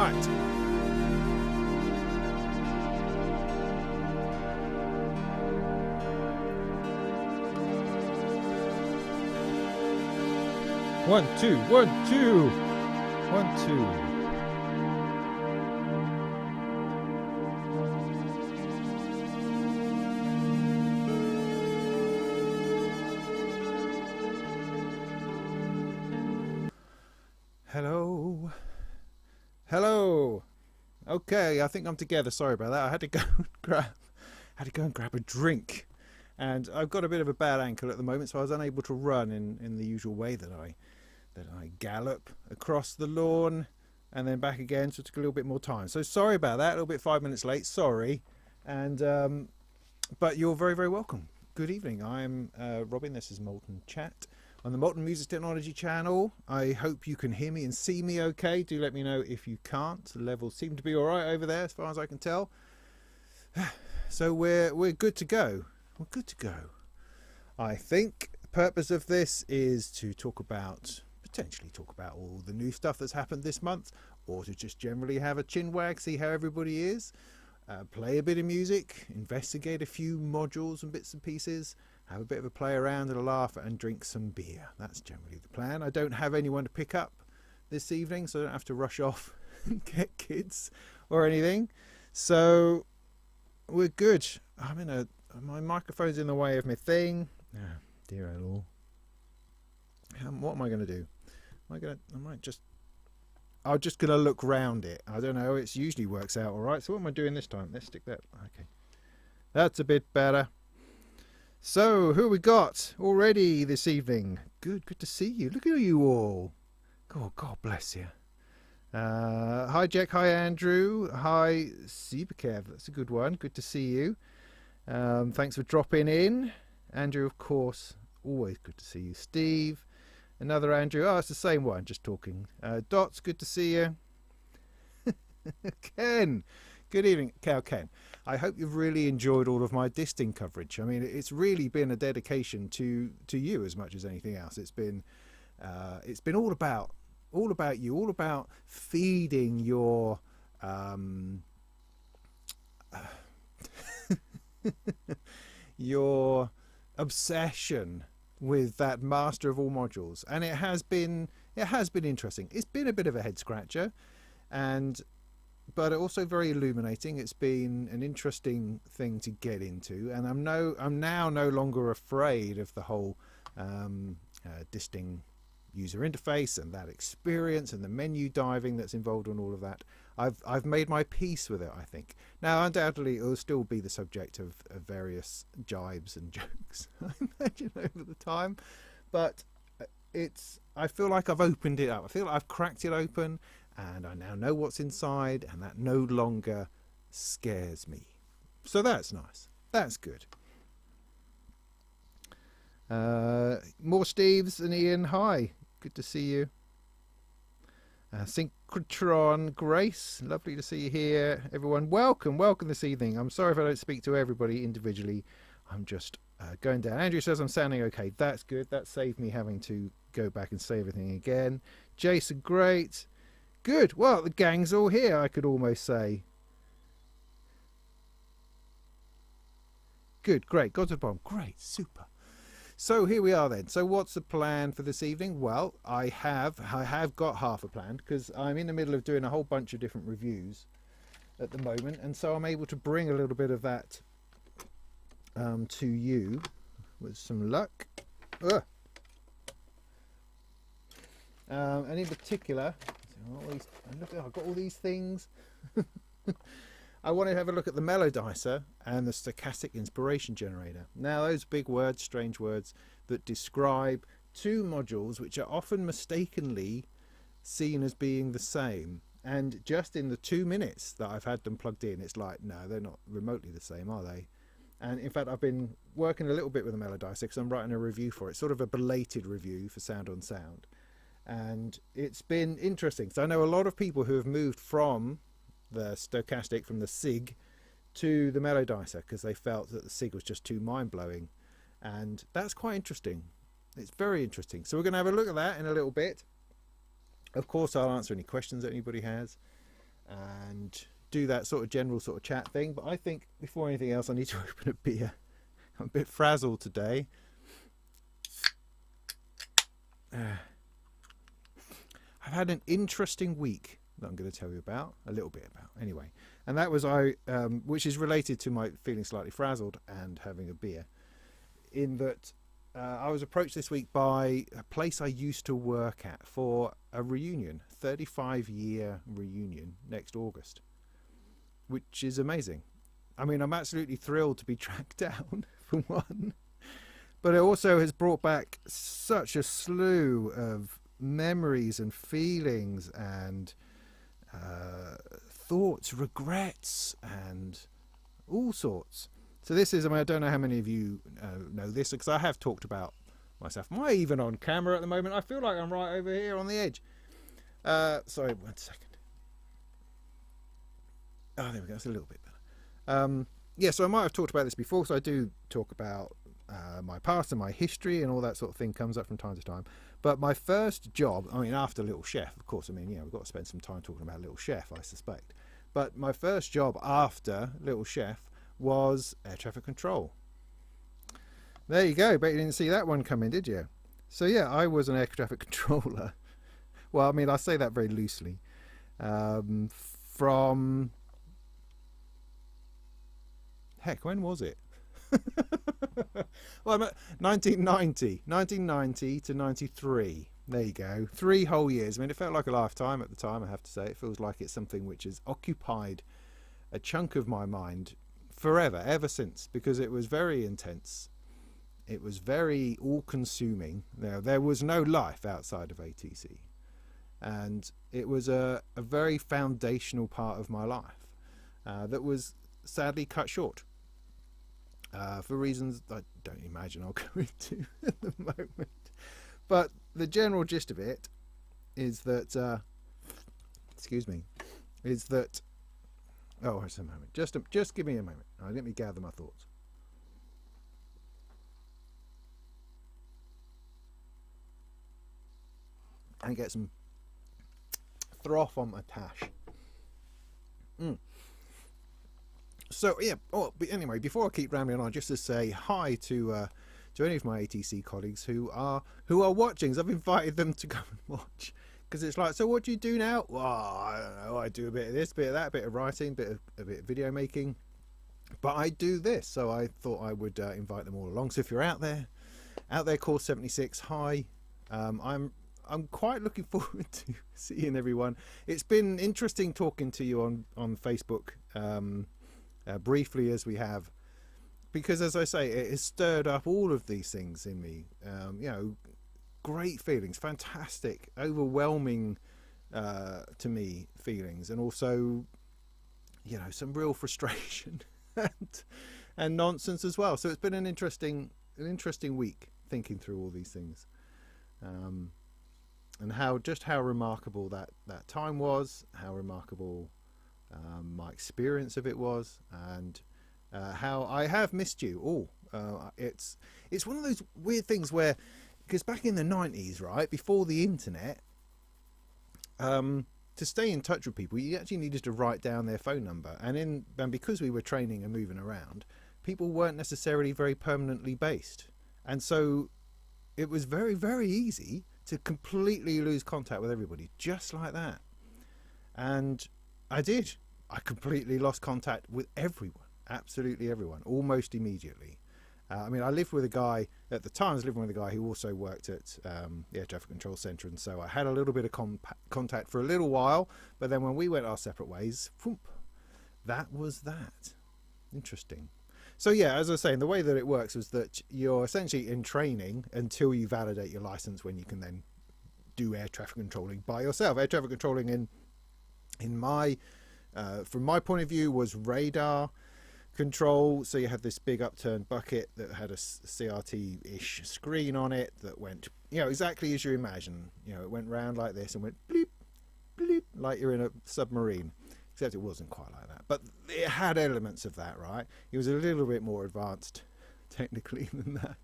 Right. One, two, 1, 2. 1, 2. Hello. Hello. Okay, I think I'm together. Sorry about that. I had to go and grab a drink. And I've got a bit of a bad ankle at the moment, so I was unable to run in the usual way that I gallop across the lawn and then back again, so it took a little bit more time. So sorry about that, a little bit 5 minutes late, sorry. And but you're very, very welcome. Good evening. I'm Robin. This is Molten Chat on the Molten Music Technology channel. I hope you can hear me and see me okay. Do let me know if you can't. The levels seem to be all right over there as far as I can tell. So we're good to go. We're good to go. I think the purpose of this is to potentially talk about all the new stuff that's happened this month, or to just generally have a chin wag, see how everybody is, play a bit of music, investigate a few modules and bits and pieces, have a bit of a play around and a laugh, and drink some beer. That's generally the plan. I don't have anyone to pick up this evening, so I don't have to rush off and get kids or anything. So we're good. My microphone's in the way of my thing. Oh, dear oh Lord. What am I going to do? I'm just going to look round it. I don't know. It usually works out all right. So what am I doing this time? Let's stick that. Okay. That's a bit better. So who we got already this evening? Good to see you. Look at you all. God bless you. Hi Jack. Hi Andrew. Hi Superkev. That's a good one. Good to see you. Thanks for dropping in. Andrew, of course, always good to see you. Steve, another Andrew. Oh, it's the same one, just talking. Dots, good to see you. Ken, good evening. Ken, I hope you've really enjoyed all of my disting coverage. I mean, it's really been a dedication to you as much as anything else. It's been all about you, all about feeding your your obsession with that master of all modules, and it has been interesting. It's been a bit of a head scratcher, but also very illuminating. It's been an interesting thing to get into, and I'm now no longer afraid of the whole disting user interface and that experience and the menu diving that's involved in all of that. I've made my peace with it, I think. Now, undoubtedly, it will still be the subject of various jibes and jokes, I imagine, over the time. But I feel like I've opened it up. I feel like I've cracked it open, and I now know what's inside, and that no longer scares me. So that's nice. That's good. More Steves and Ian. Hi. Good to see you. Synchrotron Grace, lovely to see you here. Everyone, welcome this evening. I'm sorry if I don't speak to everybody individually. I'm just going down. Andrew says I'm sounding okay. That's good. That saved me having to go back and say everything again. Jason, great. Good. Well, the gang's all here, I could almost say. Good, great. Got to the bottom. Great, super. So here we are then. So what's the plan for this evening? Well, I have got half a plan, because I'm in the middle of doing a whole bunch of different reviews at the moment, and so I'm able to bring a little bit of that to you with some luck. And in particular, I've got all these things. I want to have a look at the Mello-dicer and the Stochastic Inspiration Generator. Now, those big words, strange words, that describe two modules which are often mistakenly seen as being the same. And just in the 2 minutes that I've had them plugged in, it's like, no, they're not remotely the same, are they? And in fact, I've been working a little bit with the Mello-dicer because I'm writing a review for it, sort of a belated review for Sound on Sound. And it's been interesting. So I know a lot of people who have moved from the Stochastic, from the SIG, to the Mello-dicer because they felt that the SIG was just too mind-blowing, and that's quite interesting. It's very interesting. So we're going to have a look at that in a little bit. Of course, I'll answer any questions that anybody has. and do that sort of general sort of chat thing. But I think before anything else, I need to open a beer. I'm a bit frazzled today. I've had an interesting week that I'm going to tell you about, a little bit about anyway. And that was which is related to my feeling slightly frazzled and having a beer, in that I was approached this week by a place I used to work at for a reunion, 35-year reunion next August, which is amazing. I mean, I'm absolutely thrilled to be tracked down, for one, but it also has brought back such a slew of memories and feelings and thoughts, regrets, and all sorts. So this is, I mean, I don't know how many of you know this, because I have talked about myself. Am I even on camera at the moment? I feel like I'm right over here on the edge. Sorry, 1 second. Oh, there we go. That's a little bit better. Yeah, so I might have talked about this before, so I do talk about my past and my history and all that sort of thing comes up from time to time. But my first job, I mean, after Little Chef, of course, I mean, we've got to spend some time talking about Little Chef, I suspect. But my first job after Little Chef was air traffic control. There you go. Bet you didn't see that one coming, did you? So yeah, I was an air traffic controller. Well, I mean, I say that very loosely. From heck, when was it? Well, 1990 to 93. There you go. 3 whole years. I mean, it felt like a lifetime at the time, I have to say. It feels like it's something which has occupied a chunk of my mind forever, ever since, because it was very intense. It was very all-consuming. There was no life outside of ATC, and it was a very foundational part of my life that was sadly cut short for reasons I don't imagine I'll go into at the moment. But the general gist of it is that, excuse me, is that, oh, just a moment. Just give me a moment. Let me gather my thoughts. And get some froth on my tash. So yeah. Oh, but anyway, before I keep rambling on, just to say hi to any of my ATC colleagues who are watching. So I've invited them to come and watch, because it's like, so what do you do now? Well, I don't know. I do a bit of this, bit of that, a bit of writing, a bit of video making. But I do this, so I thought I would invite them all along. So if you're out there, Course 76, hi. I'm quite looking forward to seeing everyone. It's been interesting talking to you on Facebook briefly, as we have, because as I say, it has stirred up all of these things in me. Great feelings, fantastic, overwhelming to me feelings, and also, some real frustration and nonsense as well. So it's been an interesting week thinking through all these things. And how remarkable that time was, how remarkable my experience of it was, and how I have missed you all. It's one of those weird things where, because back in the 90s, right, before the internet, to stay in touch with people, you actually needed to write down their phone number, and because we were training and moving around, people weren't necessarily very permanently based, and so it was very, very easy to completely lose contact with everybody, just like that. And I did. I completely lost contact with everyone, absolutely everyone, almost immediately. I mean, I lived with a guy, at the time I was living with a guy who also worked at the Air Traffic Control Centre, and so I had a little bit of contact for a little while, but then when we went our separate ways, whoop, that was that. Interesting. So yeah, as I was saying, the way that it works is that you're essentially in training until you validate your license, when you can then do air traffic controlling by yourself. Air traffic controlling in my from my point of view was radar control. So you had this big upturned bucket that had a CRT-ish screen on it that went, exactly as you imagine. It went round like this and went bleep, bleep, like you're in a submarine. Except it wasn't quite like that, but it had elements of that, right? It was a little bit more advanced technically than that.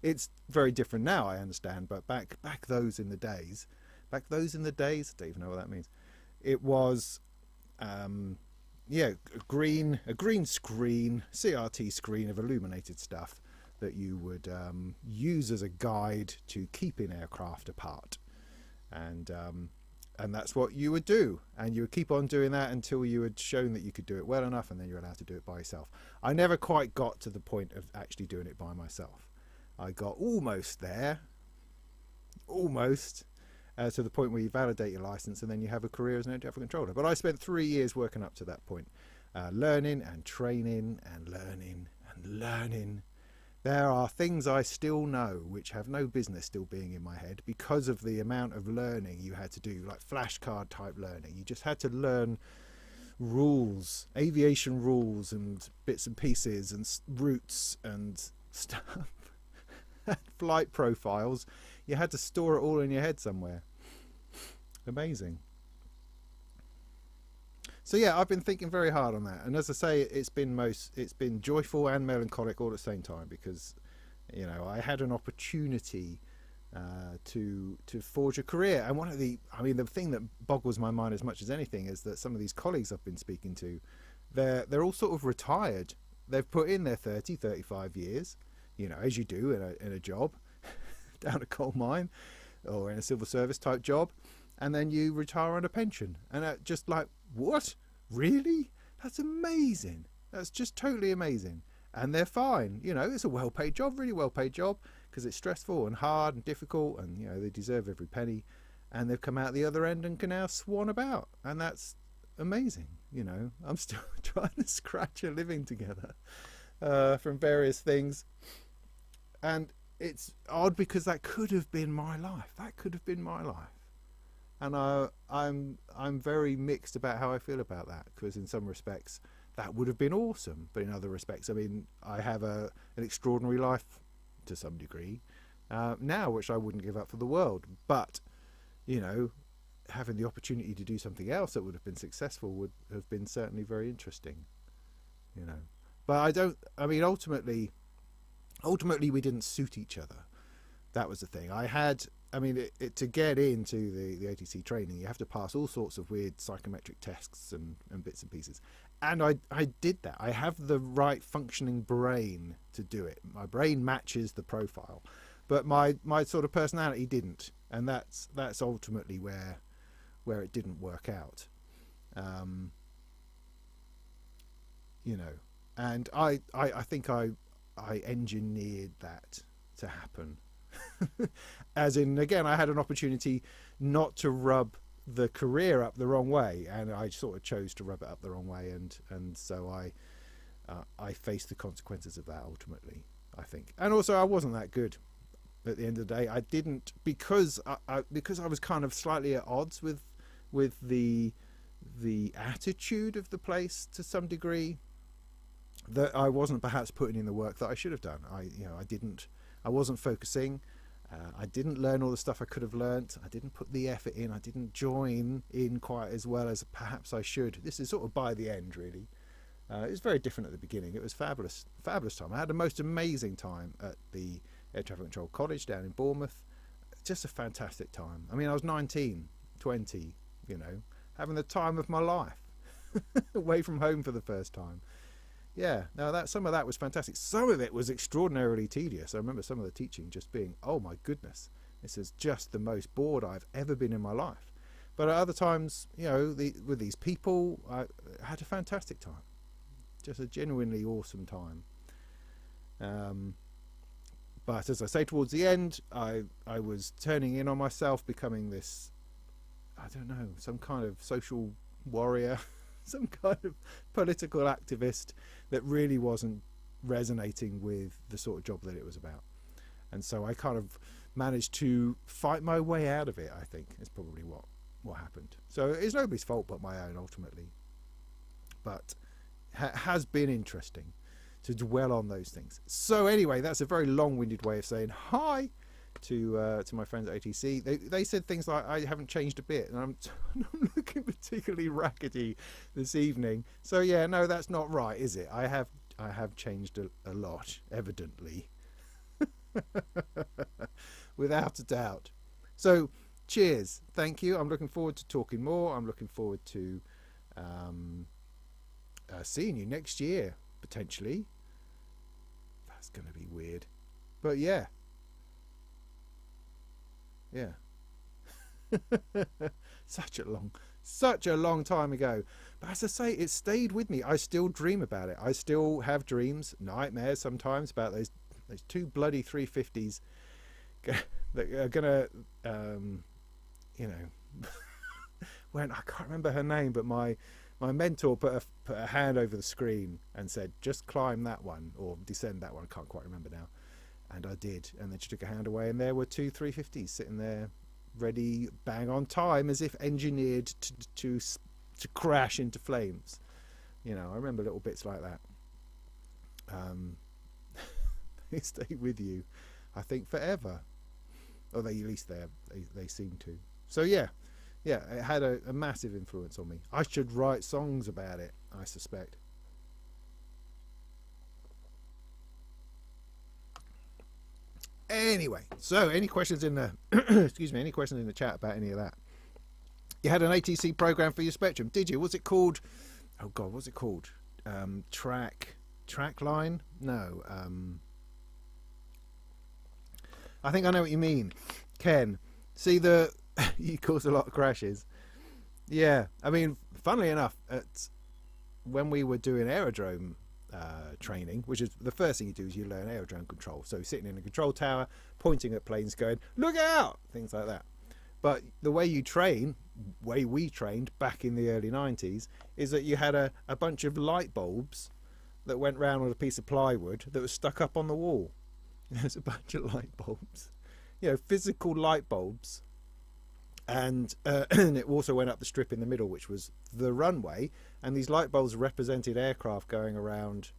It's very different now, I understand, but back those in the days, I don't even know what that means. It was yeah, a green screen, CRT screen of illuminated stuff that you would use as a guide to keeping aircraft apart, and that's what you would do, and you would keep on doing that until you had shown that you could do it well enough, and then you're allowed to do it by yourself. I never quite got to the point of actually doing it by myself. I got almost there, to the point where you validate your license and then you have a career as an air traffic controller. But I spent 3 years working up to that point, learning and training and learning and learning. There are things I still know which have no business still being in my head because of the amount of learning you had to do, like flashcard type learning. You just had to learn rules, aviation rules and bits and pieces and routes and stuff. Flight profiles. You had to store it all in your head somewhere. Amazing. So yeah, I've been thinking very hard on that, and as I say, it's been joyful and melancholic all at the same time, because I had an opportunity to forge a career. And the thing that boggles my mind as much as anything is that some of these colleagues I've been speaking to, they're all sort of retired. They've put in their 35 years, as you do in a job down a coal mine or in a civil service type job, and then you retire on a pension. And just like, what? Really? That's amazing. That's just totally amazing. And they're fine. It's a well-paid job, really well-paid job, because it's stressful and hard and difficult, and they deserve every penny. And they've come out the other end and can now swan about, and that's amazing. I'm still trying to scratch a living together from various things, and it's odd because that could have been my life. And I'm very mixed about how I feel about that, because in some respects that would have been awesome, but in other respects, I have an extraordinary life to some degree now, which I wouldn't give up for the world. But having the opportunity to do something else that would have been successful would have been certainly very interesting. But ultimately we didn't suit each other. That was the thing. To get into the ATC training, you have to pass all sorts of weird psychometric tests and bits and pieces. And I did that. I have the right functioning brain to do it. My brain matches the profile, but my sort of personality didn't. And that's ultimately where it didn't work out. And I think I engineered that to happen. As in, again, I had an opportunity not to rub the career up the wrong way, and I sort of chose to rub it up the wrong way, and so I faced the consequences of that ultimately, I think. And also, I wasn't that good at the end of the day. I didn't, because I was kind of slightly at odds with the attitude of the place to some degree, that I wasn't perhaps putting in the work that I should have done. I wasn't focusing. I didn't learn all the stuff I could have learnt. I didn't put the effort in. I didn't join in quite as well as perhaps I should. This is sort of by the end, really. It was very different at the beginning. It was fabulous time. I had the most amazing time at the Air Traffic Control College down in Bournemouth. Just a fantastic time. I was 19, 20, having the time of my life, away from home for the first time. Yeah, now some of that was fantastic. Some of it was extraordinarily tedious. I remember some of the teaching just being, oh my goodness, this is just the most bored I've ever been in my life. But at other times, with these people, I had a fantastic time. Just a genuinely awesome time. But as I say, towards the end, I was turning in on myself, becoming this, I don't know, some kind of social warrior, some kind of political activist that really wasn't resonating with the sort of job that it was about. And so I kind of managed to fight my way out of it, I think, is probably what happened. So it's nobody's fault but my own, ultimately. But has been interesting to dwell on those things. So anyway, that's a very long-winded way of saying hi to my friends at ATC. They said things like, I haven't changed a bit, and I'm looking particularly rackety this evening. So yeah, no, that's not right, is it? I have changed a lot, evidently. Without a doubt. So cheers, thank you. I'm looking forward to talking more. I'm looking forward to seeing you next year, potentially. That's going to be weird. But yeah. Yeah. Such a long time ago. But as I say, it stayed with me. I still dream about it. I still have dreams, nightmares sometimes, about those two bloody 350s that are gonna you know when I can't remember her name, but my mentor put a hand over the screen and said, just climb that one or descend that one. I can't quite remember now. And I did, and then she took a hand away, and there were two 350s sitting there, ready, bang on time, as if engineered to crash into flames. You know, I remember little bits like that. They stay with you, I think, forever. Or they, at least they seem to. So yeah, it had a massive influence on me. I should write songs about it, I suspect. Anyway, so any questions in the excuse me, any questions in the chat about any of that? You had an ATC program for your Spectrum, did you? Was it called, oh god, what was it called? Track line? No. I think I know what you mean, Ken. See, you cause a lot of crashes. Yeah, I mean, funnily enough, when we were doing aerodrome training, which is the first thing you do is you learn aerodrome control. So sitting in a control tower, pointing at planes, going, look out, things like that. But the way we trained back in the early 90s is that you had a bunch of light bulbs that went round on a piece of plywood that was stuck up on the wall. There's a bunch of light bulbs, you know, physical light bulbs. And it also went up the strip in the middle, which was the runway, and these light bulbs represented aircraft going around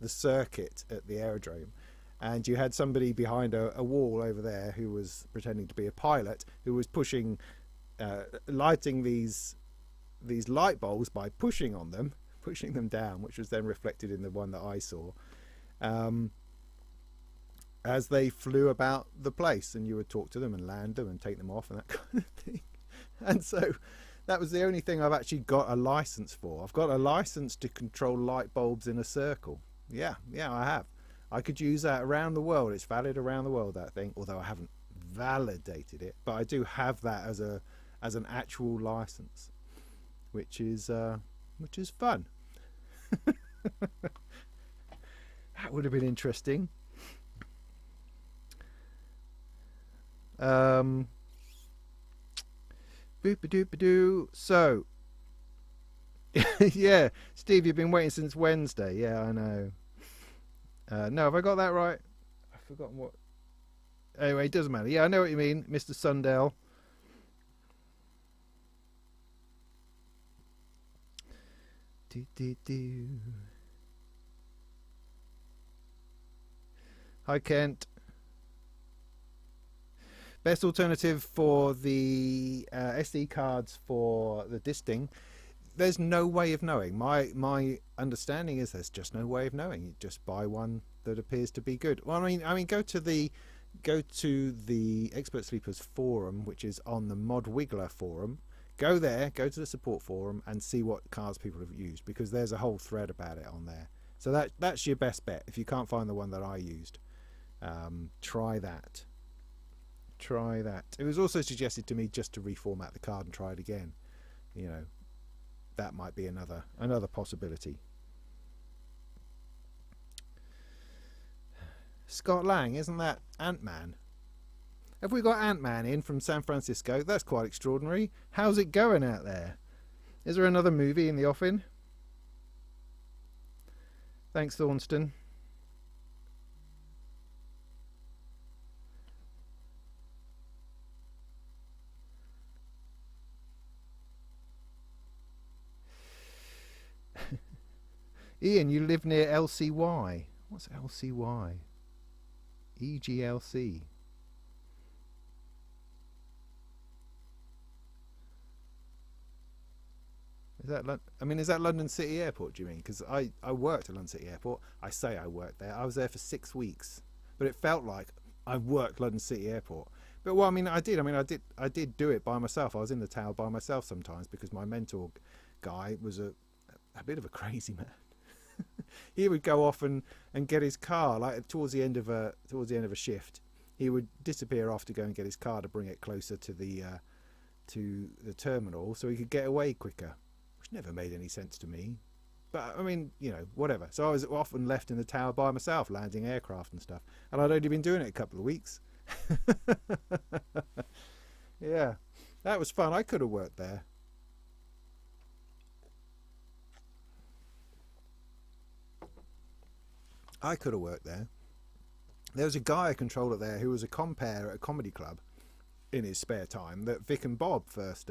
the circuit at the aerodrome. And you had somebody behind a wall over there who was pretending to be a pilot, who was pushing, lighting these light bulbs by pushing them down, which was then reflected in the one that I saw, as they flew about the place, and you would talk to them and land them and take them off and that kind of thing. And so that was the only thing I've actually got a license for. I've got a license to control light bulbs in a circle. Yeah, I have. I could use that around the world. It's valid around the world, that thing, although I haven't validated it, but I do have that as an actual license, which is fun. That would have been interesting. Boop-a-doop-a-doo. So yeah, Steve, you've been waiting since Wednesday. Yeah, I know. No, have I got that right? I've forgotten what. Anyway, it doesn't matter. Yeah, I know what you mean, Mr. Sundell. Hi, Kent. Best alternative for the SD cards for the disting. There's no way of knowing. My understanding is there's just no way of knowing. You just buy one that appears to be good. Well, I mean, go to the Expert Sleepers forum, which is on the Modwiggler forum. Go there, go to the support forum, and see what cards people have used, because there's a whole thread about it on there. So that's your best bet. If you can't find the one that I used, try that. Try that. It was also suggested to me just to reformat the card and try it again. You know, that might be another possibility. Scott Lang, isn't that Ant-Man? Have we got Ant-Man in from San Francisco? That's quite extraordinary. How's it going out there? Is there another movie in the offing? Thanks, Thornston. Ian, you live near LCY. What's LCY? EGLC. Is that is that London City Airport, do you mean? Because I worked at London City Airport. I say I worked there. I was there for 6 weeks. But it felt like I worked London City Airport. But well, I did do it by myself. I was in the tower by myself sometimes because my mentor guy was a bit of a crazy man. He would go off and get his car, like towards the end of a shift. He would disappear off to go and get his car to bring it closer to the terminal so he could get away quicker, which never made any sense to me. But I mean, you know, whatever. So I was often left in the tower by myself, landing aircraft and stuff, and I'd only been doing it a couple of weeks. Yeah, that was fun. I could have worked there. I could have worked there. There was a guy I controlled there who was a compere at a comedy club in his spare time that Vic and Bob first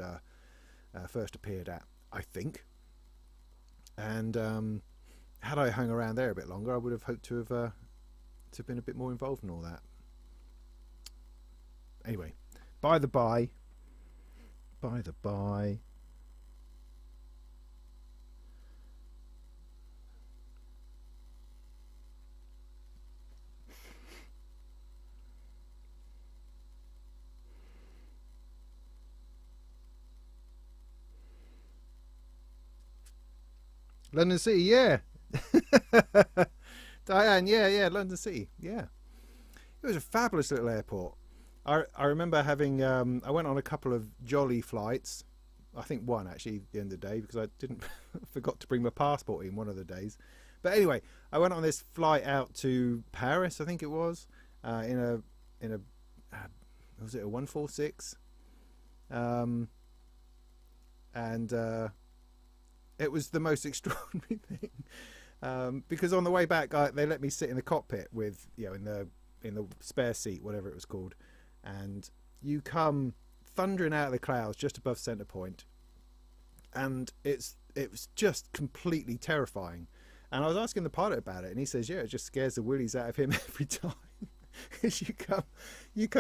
appeared at, I think. And had I hung around there a bit longer, I would have hoped to have been a bit more involved in all that. Anyway, by the by. London City, yeah. Diane, yeah, London City, yeah. It was a fabulous little airport. I remember having, I went on a couple of jolly flights. I think one actually at the end of the day, because I forgot to bring my passport in one of the days. But anyway, I went on this flight out to Paris, I think it was, in a was it a 146? It was the most extraordinary thing, because on the way back they let me sit in the cockpit with, you know, in the spare seat, whatever it was called, and you come thundering out of the clouds just above centre point, and it was just completely terrifying. And I was asking the pilot about it, and he says, yeah, it just scares the willies out of him every time. Because you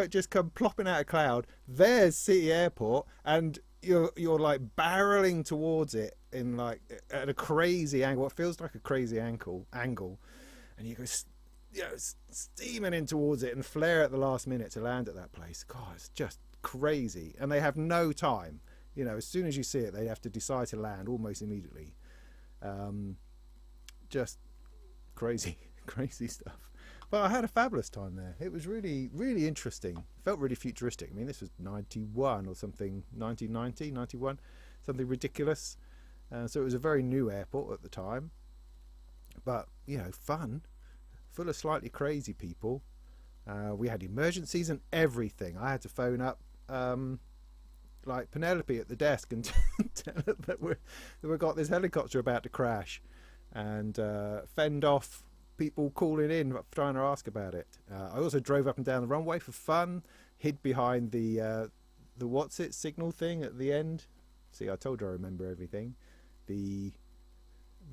just come plopping out of cloud. There's City Airport, and you're like barreling towards it in like at a crazy angle. It feels like a crazy angle, and you go, you know, steaming in towards it and flare at the last minute to land at that place. God, it's just crazy. And they have no time. You know, as soon as you see it, they have to decide to land almost immediately. Just crazy stuff. But I had a fabulous time there. It was really, really interesting. It felt really futuristic. I mean, this was 91 or something, 1990, 91, something ridiculous. So it was a very new airport at the time. But, you know, fun, full of slightly crazy people. We had emergencies and everything. I had to phone up, like Penelope at the desk and tell her that we've got this helicopter about to crash, and fend off people calling in trying to ask about it. I also drove up and down the runway for fun, hid behind the what's it signal thing at the end. See, I told you I remember everything. The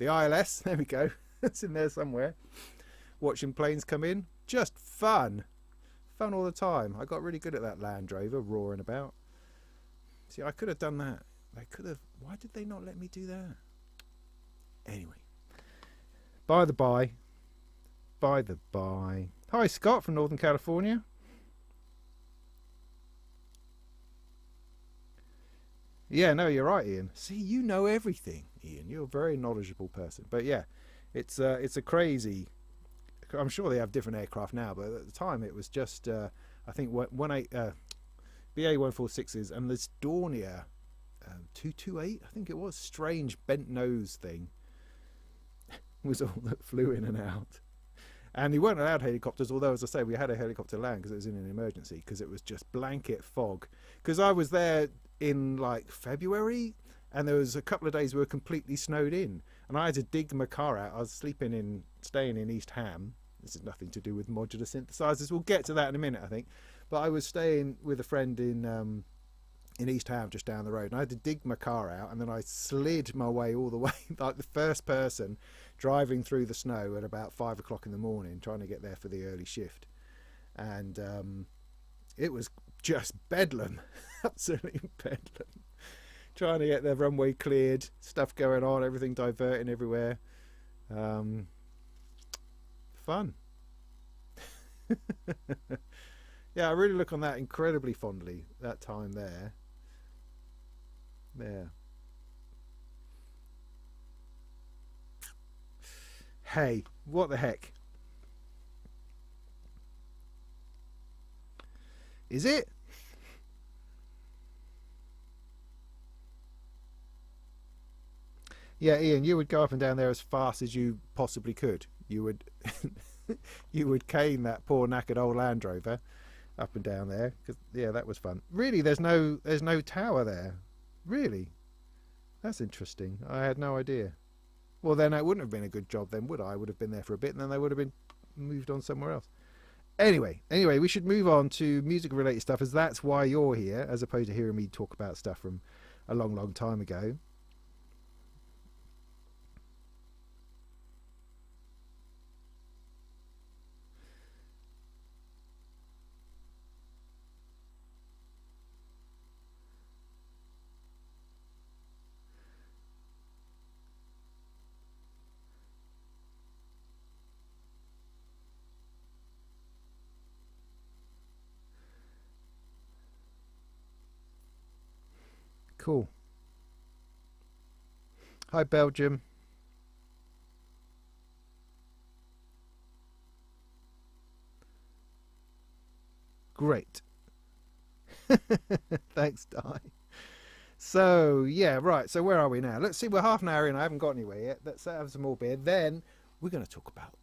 ILS, there we go. It's in there somewhere. Watching planes come in, just fun all the time. I got really good at that Land Rover roaring about. See, I could have done that. They could have. Why did they not let me do that? Anyway, by the by. Hi, Scott from Northern California. Yeah, no, you're right, Ian. See, you know everything, Ian. You're a very knowledgeable person. But yeah, it's a crazy. I'm sure they have different aircraft now, but at the time it was just I think BA 146s and this Dornier 228, I think it was, strange bent nose thing was all that flew in and out. And we weren't allowed helicopters, although, as I say, we had a helicopter land because it was in an emergency, because it was just blanket fog. Because I was there in like February, and there was a couple of days we were completely snowed in, and I had to dig my car out. I was staying in East Ham. This is nothing to do with modular synthesizers. We'll get to that in a minute, I think. But I was staying with a friend in East Ham, just down the road, and I had to dig my car out, and then I slid my way all the way, like the first person driving through the snow at about 5 o'clock in the morning, trying to get there for the early shift. And it was just bedlam, absolutely bedlam, trying to get the runway cleared, stuff going on, everything diverting everywhere. Fun. Yeah, I really look on that incredibly fondly, that time there. Hey, what the heck? Is it? Yeah, Ian, you would go up and down there as fast as you possibly could. You would you would cane that poor knackered old Land Rover up and down there, because yeah, that was fun. Really, there's no tower there. Really, that's interesting. I had no idea. Well, then that wouldn't have been a good job then, would I? I would have been there for a bit and then they would have been moved on somewhere else. Anyway, we should move on to music related stuff, as that's why you're here, as opposed to hearing me talk about stuff from a long time ago. Cool. Hi, Belgium. Great. Thanks, Di. So, yeah, right. So where are we now? Let's see. We're half an hour in. I haven't got anywhere yet. Let's have some more beer. Then we're going to talk about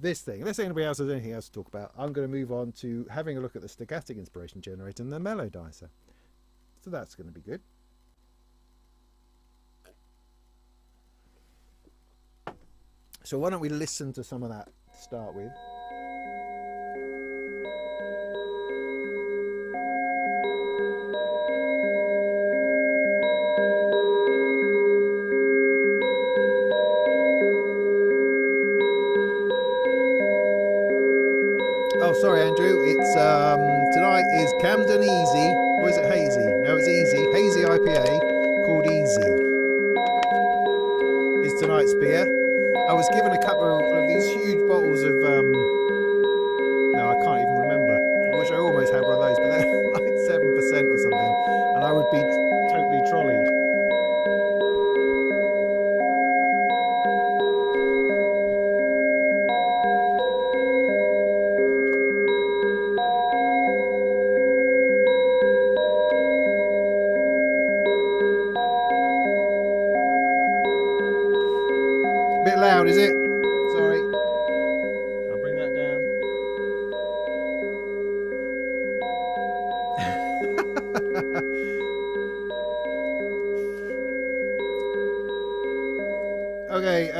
this thing. Unless anybody else has anything else to talk about, I'm going to move on to having a look at the Stochastic Inspiration Generator and the Mello-dicer. So that's going to be good. So why don't we listen to some of that to start with? Oh, sorry, Andrew. It's tonight is Camden Easy. Or is it Hazy? No, it's Easy. Hazy IPA called Easy is tonight's beer. I was given a couple of these huge bottles of no, I can't even remember. I wish I almost had one of those, but they're like 7% or something, and I would be totally trolleyed. Bit loud, is it? Sorry. I'll bring that down. Okay,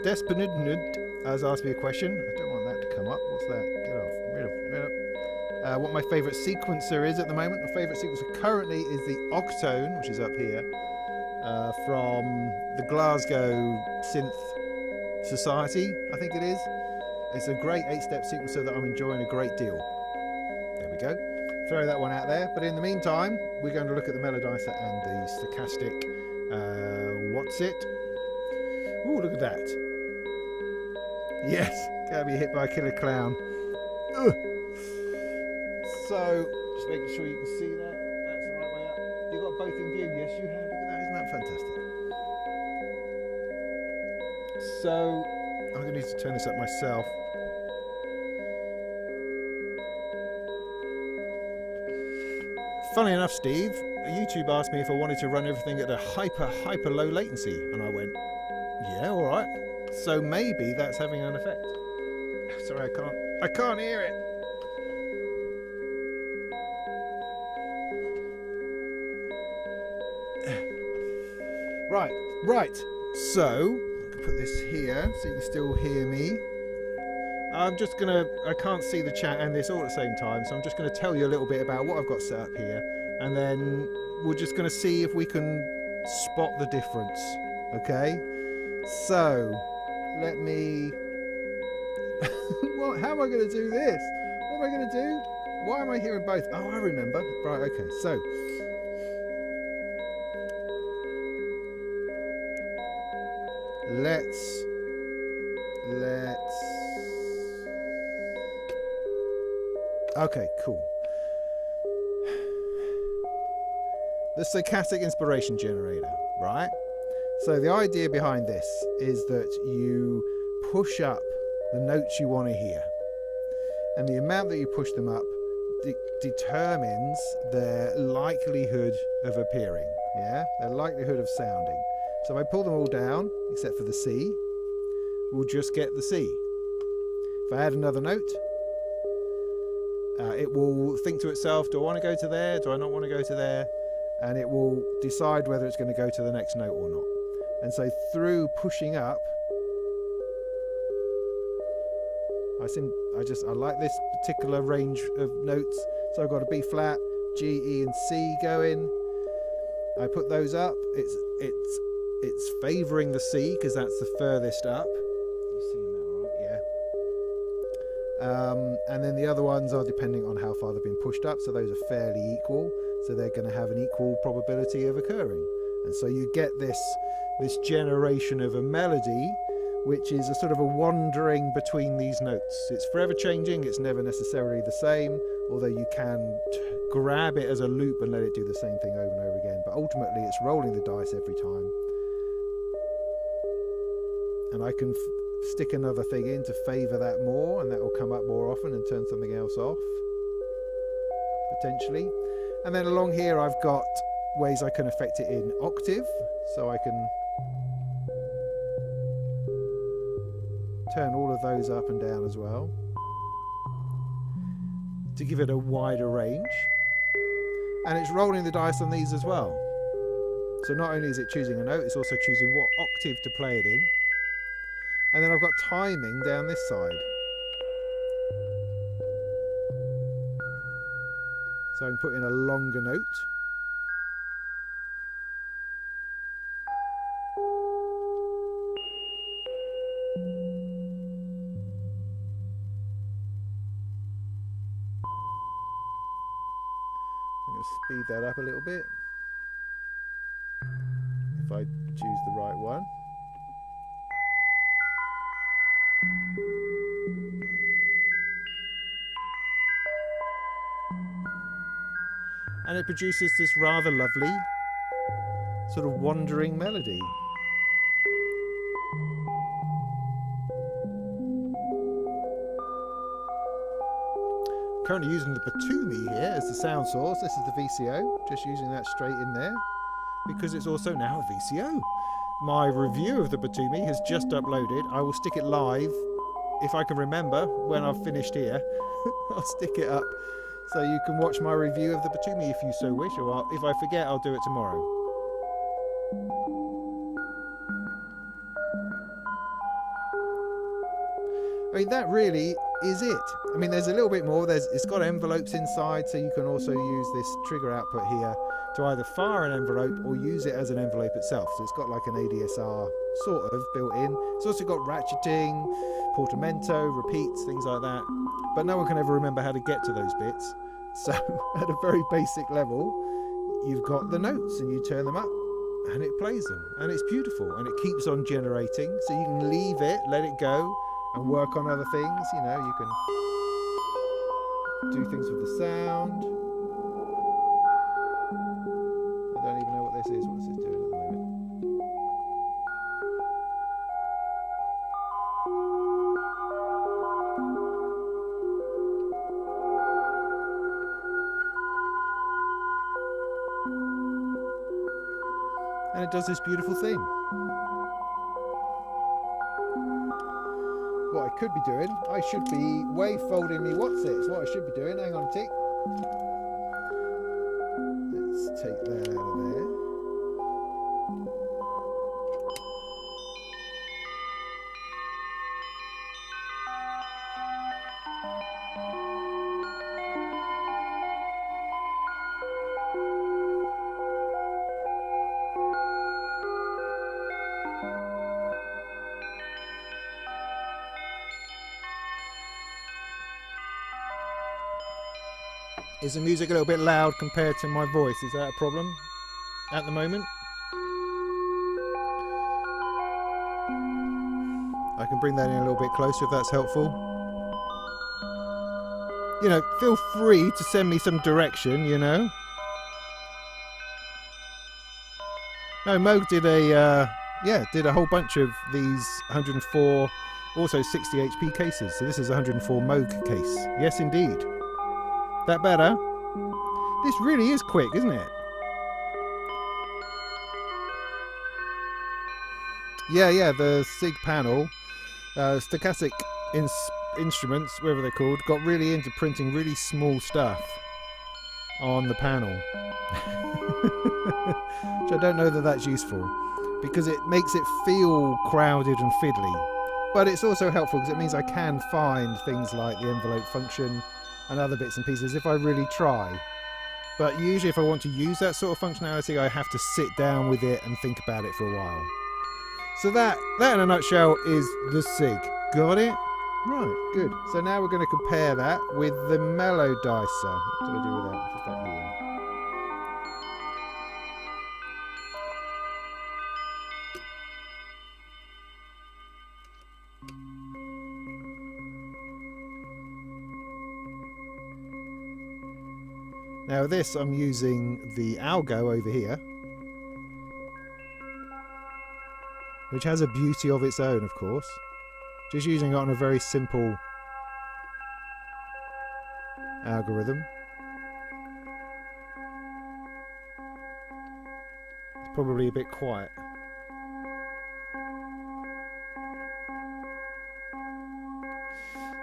Despinudnud has asked me a question. I don't want that to come up. What's that? Get off. Rid of. What my favourite sequencer is at the moment. My favourite sequencer currently is the Octone, which is up here, from the Glasgow Synth Society, I think it is. It's a great 8-step sequencer that I'm enjoying a great deal. There we go. Throw that one out there. But in the meantime, we're going to look at the Mello-dicer and the Stochastic. What's it? Ooh, look at that. Yes, gotta be hit by a killer clown. Ugh. So, just making sure you can see that. That's the right way up. You've got both in view. Yes, you have. Look at that. Isn't that fantastic? So, I'm going to need to turn this up myself. Funny enough, Steve, YouTube asked me if I wanted to run everything at a hyper low latency, and I went, yeah, all right. So maybe that's having an effect. Sorry, I can't hear it. Right. So I can put this here so you can still hear me. I can't see the chat and this all at the same time, so I'm just gonna tell you a little bit about what I've got set up here, and then we're just gonna see if we can spot the difference. Okay? So let me how am I gonna do this? What am I gonna do? Why am I hearing both? Oh, I remember. Right, okay, so let's okay, cool. The Stochastic Inspiration Generator, right? So the idea behind this is that you push up the notes you want to hear. And the amount that you push them up determines their likelihood of appearing, yeah? Their likelihood of sounding. So if I pull them all down, except for the C, we'll just get the C. If I add another note, it will think to itself, do I want to go to there? Do I not want to go to there? And it will decide whether it's going to go to the next note or not. And so through pushing up, I like this particular range of notes. So I've got a B flat, G, E, and C going. I put those up. It's favouring the C because that's the furthest up. You seeing that all right? Yeah. And then the other ones are depending on how far they've been pushed up. So those are fairly equal. So they're going to have an equal probability of occurring. And so you get this generation of a melody, which is a sort of a wandering between these notes. It's forever changing, it's never necessarily the same, although you can grab it as a loop and let it do the same thing over and over again. But ultimately it's rolling the dice every time. And I can stick another thing in to favour that more, and that will come up more often and turn something else off, potentially. And then along here I've got ways I can affect it in octave, so I can turn all of those up and down as well to give it a wider range. And it's rolling the dice on these as well. So not only is it choosing a note, it's also choosing what octave to play it in. And then I've got timing down this side. So I can put in a longer note. Speed that up a little bit if I choose the right one. And it produces this rather lovely sort of wandering melody. Currently using the Batumi here as the sound source. This is the VCO, just using that straight in there because it's also now a VCO. My review of the Batumi has just uploaded. I will stick it live if I can remember when I've finished here. I'll stick it up so you can watch my review of the Batumi if you so wish, or if I forget, I'll do it tomorrow. I mean, that really is it. I mean, there's a little bit more. It's got envelopes inside, so you can also use this trigger output here to either fire an envelope or use it as an envelope itself. So it's got like an ADSR sort of built in. It's also got ratcheting, portamento, repeats, things like that. But no one can ever remember how to get to those bits. So at a very basic level, you've got the notes and you turn them up and it plays them. And it's beautiful and it keeps on generating. So you can leave it, let it go, and work on other things. You know, you can do things with the sound. I don't even know what this is. What is this doing at the moment? And it does this beautiful thing. What I could be doing, I should be wave folding me what's it. It's what I should be doing. Hang on a tick. Let's take that out of there. Is the music a little bit loud compared to my voice? Is that a problem at the moment? I can bring that in a little bit closer if that's helpful. You know, feel free to send me some direction, you know. No, Mo did a whole bunch of these 104 Also 60 HP cases, so this is 104 Moog case. Yes, indeed. That better? This really is quick, isn't it? Yeah, the SIG panel, Stochastic Instruments, whatever they're called, got really into printing really small stuff on the panel. Which I don't know that that's useful, because it makes it feel crowded and fiddly. But it's also helpful because it means I can find things like the envelope function and other bits and pieces if I really try. But usually if I want to use that sort of functionality, I have to sit down with it and think about it for a while. So that in a nutshell is the SIG. Got it? Right, good. So now we're going to compare that with the MeloDicer. What did I do with that? Put that here. Now this, I'm using the Algo over here, which has a beauty of its own, of course. Just using it on a very simple algorithm. It's probably a bit quiet.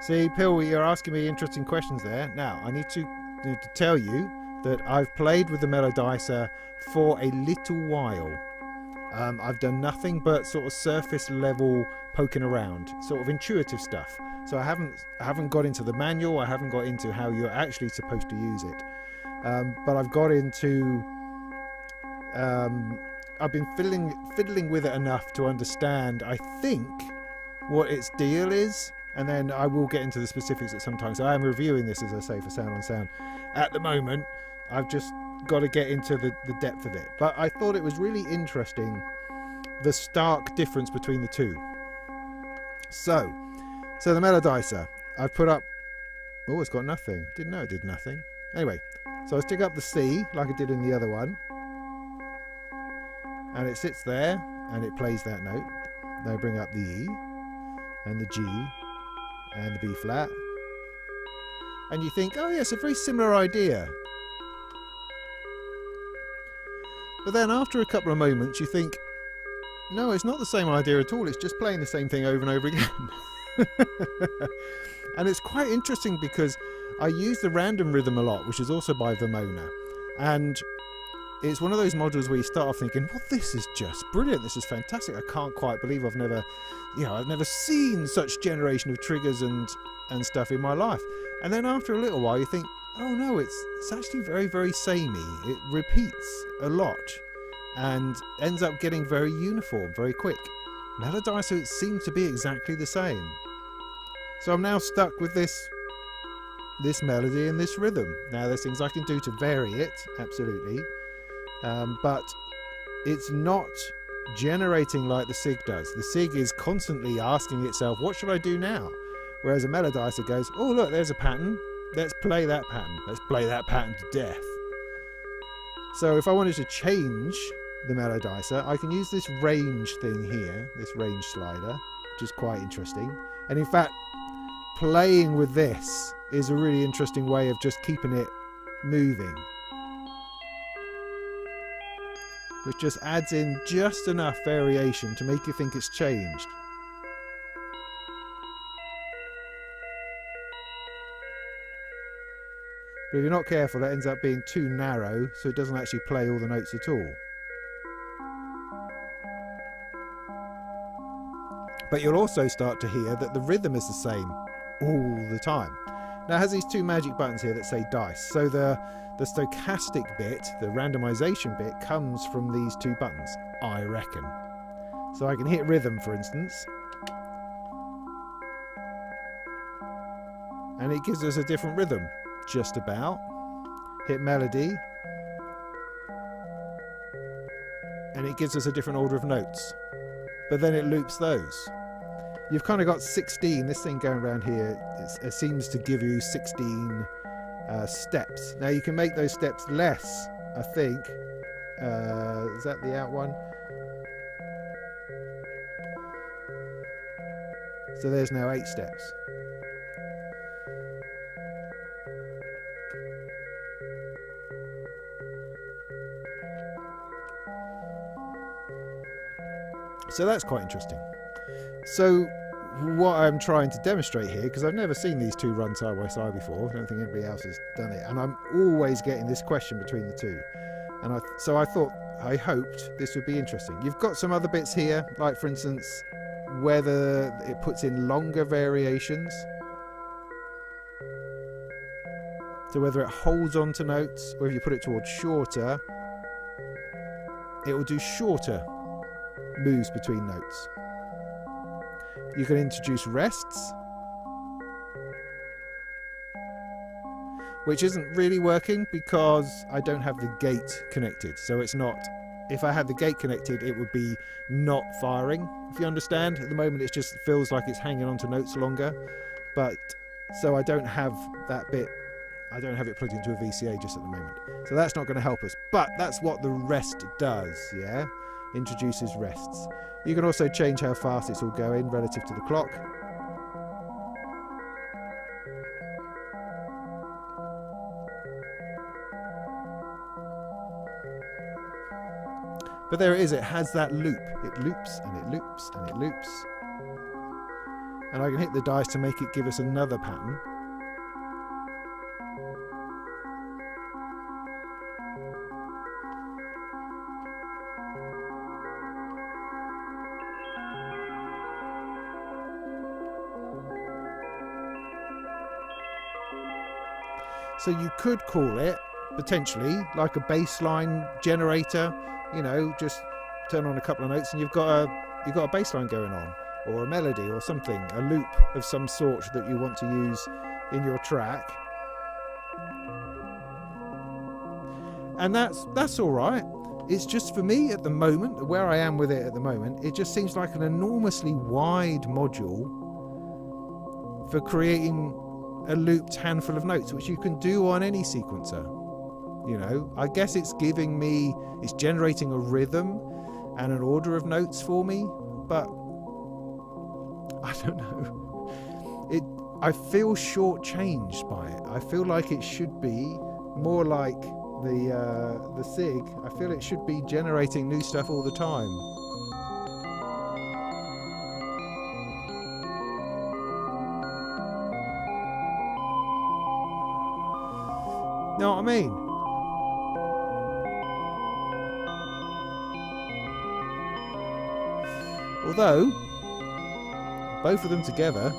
See, Pill, you're asking me interesting questions there. Now, I need to tell you that I've played with the MeloDicer for a little while. I've done nothing but sort of surface level poking around, sort of intuitive stuff. So I haven't got into the manual, I haven't got into how you're actually supposed to use it. But I've got into... I've been fiddling with it enough to understand, I think, what its deal is. And then I will get into the specifics at some time. So I am reviewing this, as I say, for Sound on Sound. At the moment, I've just got to get into the depth of it. But I thought it was really interesting, the stark difference between the two. So the MeloDicer, I've put up... Oh, it's got nothing. Didn't know it did nothing. Anyway, so I stick up the C, like I did in the other one. And it sits there, and it plays that note. Then I bring up the E, and the G, and the B flat. And you think, oh yeah, it's a very similar idea. But then after a couple of moments you think, no, it's not the same idea at all, it's just playing the same thing over and over again. And it's quite interesting because I use the random rhythm a lot, which is also by Vermona. And it's one of those modules where you start off thinking, well, this is just brilliant, this is fantastic, I can't quite believe I've never seen such generation of triggers and stuff in my life. And then after a little while you think, oh no, it's actually very, very samey. It repeats a lot and ends up getting very uniform very quick. MeloDicer seems to be exactly the same. So I'm now stuck with this melody and this rhythm. Now there's things I can do to vary it, absolutely. But it's not generating like the SIG does. The SIG is constantly asking itself, what should I do now? Whereas a MeloDicer goes, oh look, there's a pattern. Let's play that pattern. Let's play that pattern to death. So if I wanted to change the MeloDicer, I can use this range thing here, this range slider, which is quite interesting. And in fact, playing with this is a really interesting way of just keeping it moving. Which just adds in just enough variation to make you think it's changed. But if you're not careful, it ends up being too narrow, so it doesn't actually play all the notes at all. But you'll also start to hear that the rhythm is the same all the time. Now it has these two magic buttons here that say dice. So the stochastic bit, the randomization bit, comes from these two buttons, I reckon. So I can hit rhythm, for instance. And it gives us a different rhythm. Just about. Hit melody. And it gives us a different order of notes. But then it loops those. You've kind of got 16, this thing going around here, it seems to give you 16 steps. Now you can make those steps less, I think. Is that the out one? So there's now 8 steps. So that's quite interesting. So what I'm trying to demonstrate here, because I've never seen these two run side by side before, I don't think anybody else has done it, and I'm always getting this question between the two, and so I hoped this would be interesting. You've got some other bits here, like for instance whether it puts in longer variations, so whether it holds on to notes, or if you put it towards shorter, it will do shorter moves between notes. You can introduce rests, which isn't really working because I don't have the gate connected. So it's not, if I had the gate connected, it would be not firing, if you understand. At the moment it just feels like it's hanging on to notes longer, but so I don't have that bit, I don't have it plugged into a VCA just at the moment. So that's not going to help us, but that's what the rest does, yeah? Introduces rests. You can also change how fast it's all going relative to the clock. But there it is, it has that loop. It loops and it loops and it loops. And I can hit the dice to make it give us another pattern. So you could call it, potentially, like a bassline generator, you know, just turn on a couple of notes and you've got a bassline going on, or a melody or something, a loop of some sort that you want to use in your track. And that's all right. It's just, for me at the moment, where I am with it at the moment, it just seems like an enormously wide module for creating a looped handful of notes, which you can do on any sequencer. You know, I guess it's giving me, it's generating a rhythm and an order of notes for me, but I don't know. I feel shortchanged by it. I feel like it should be more like the SIG. I feel it should be generating new stuff all the time. Know what I mean? Although, both of them together,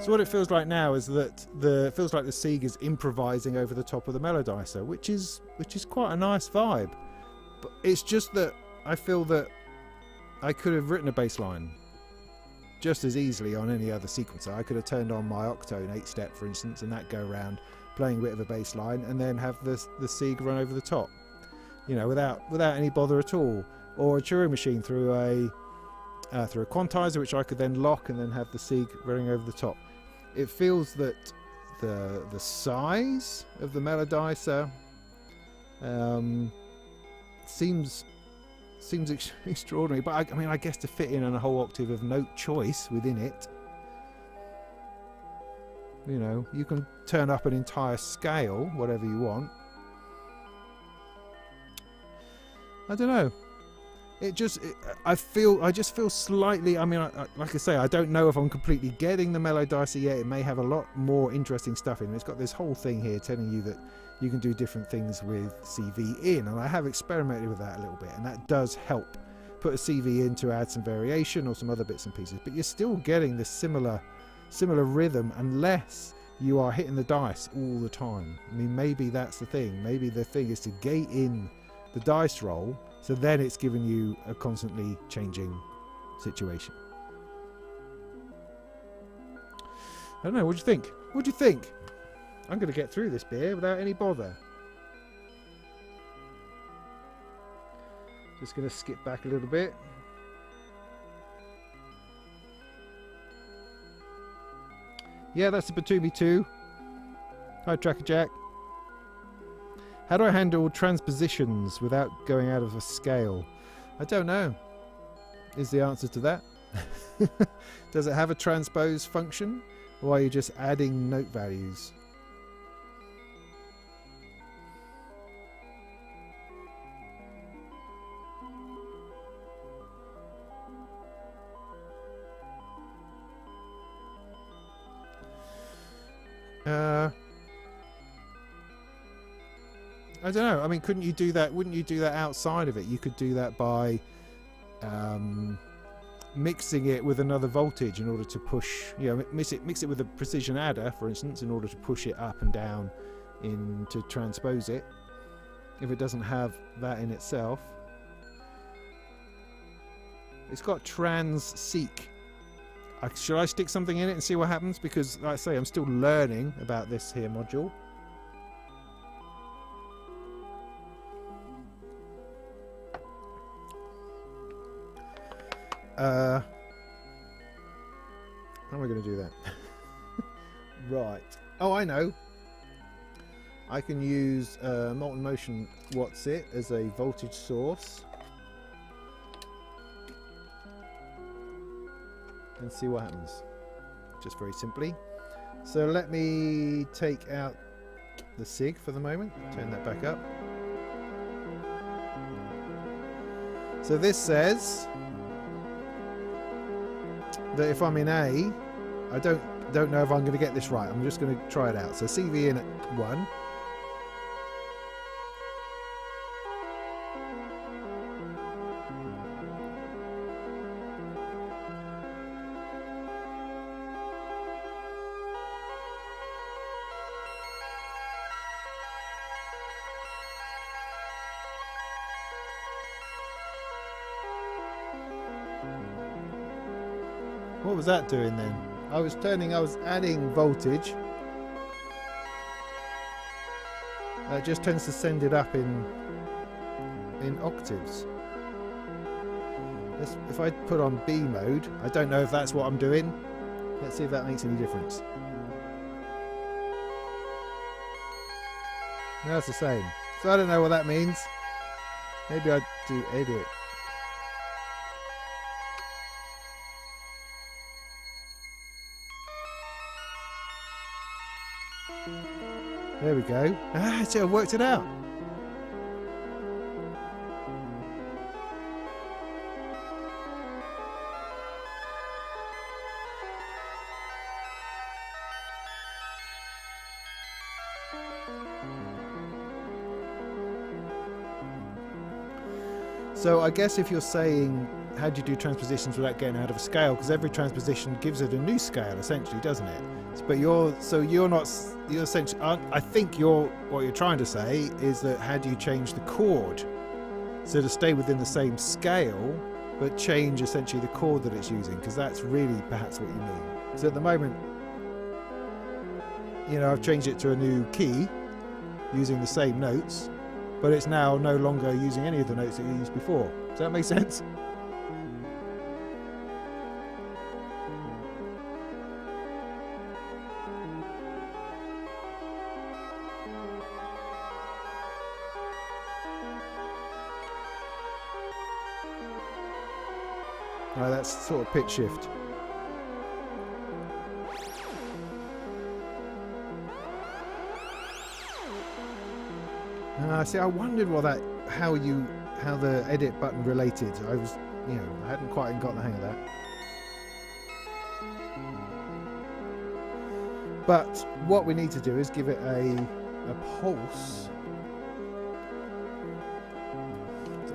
so what it feels like now is that it feels like the SIG is improvising over the top of the MeloDicer, which is quite a nice vibe. But it's just that I feel that I could have written a bass line just as easily on any other sequencer. I could have turned on my Octone 8-step, for instance, and that go around playing a bit of a bass line, and then have the SIG run over the top, you know, without any bother at all. Or a Turing machine through a quantizer, which I could then lock and then have the SIG running over the top. It feels that the size of the MeloDicer seems extraordinary, but I mean, I guess to fit in a whole octave of note choice within it, you know, you can turn up an entire scale, whatever you want. I don't know. I just feel slightly, I mean, like I say, I don't know if I'm completely getting the MeloDicer yet. It may have a lot more interesting stuff in it. It's got this whole thing here telling you that you can do different things with CV in, and I have experimented with that a little bit, and that does help put a CV in to add some variation or some other bits and pieces, but you're still getting this similar rhythm unless you are hitting the dice all the time. I mean, maybe that's the thing. Maybe the thing is to gate in the dice roll, so then it's giving you a constantly changing situation. I don't know, what do you think? What do you think? I'm going to get through this beer without any bother. Just going to skip back a little bit. Yeah, that's a Batumi 2. Hi, Tracker Jack. How do I handle transpositions without going out of a scale? I don't know, is the answer to that. Does it have a transpose function, or are you just adding note values? I don't know. I mean, couldn't you do that? Wouldn't you do that outside of it? You could do that by mixing it with another voltage in order to push, you know, mix it with a precision adder, for instance, in order to push it up and down to transpose it. If it doesn't have that in itself, it's got trans-seek. Should I stick something in it and see what happens? Because, like I say, I'm still learning about this here module. How am I going to do that? Right. Oh, I know. I can use Molten Motion What's It as a voltage source. And see what happens. Just very simply. So let me take out the SIG for the moment. Turn that back up. So this says that if I'm in A, I don't know if I'm going to get this right. I'm just going to try it out. So CV in at 1. What was that doing then? I was adding voltage. It just tends to send it up in octaves. If I put on B mode, I don't know if that's what I'm doing. Let's see if that makes any difference. No, it's the same. So I don't know what that means. Maybe I do edit. There we go. Ah, so I worked it out. So I guess if you're saying, how do you do transpositions without getting out of a scale? Because every transposition gives it a new scale, essentially, doesn't it? But you're essentially, I think what you're trying to say is that how do you change the chord? So to stay within the same scale, but change essentially the chord that it's using, because that's really perhaps what you mean. So at the moment, you know, I've changed it to a new key using the same notes, but it's now no longer using any of the notes that you used before. Does that make sense? Right, that's sort of pitch shift. See, I wondered how the edit button related. I hadn't quite got the hang of that. But what we need to do is give it a pulse.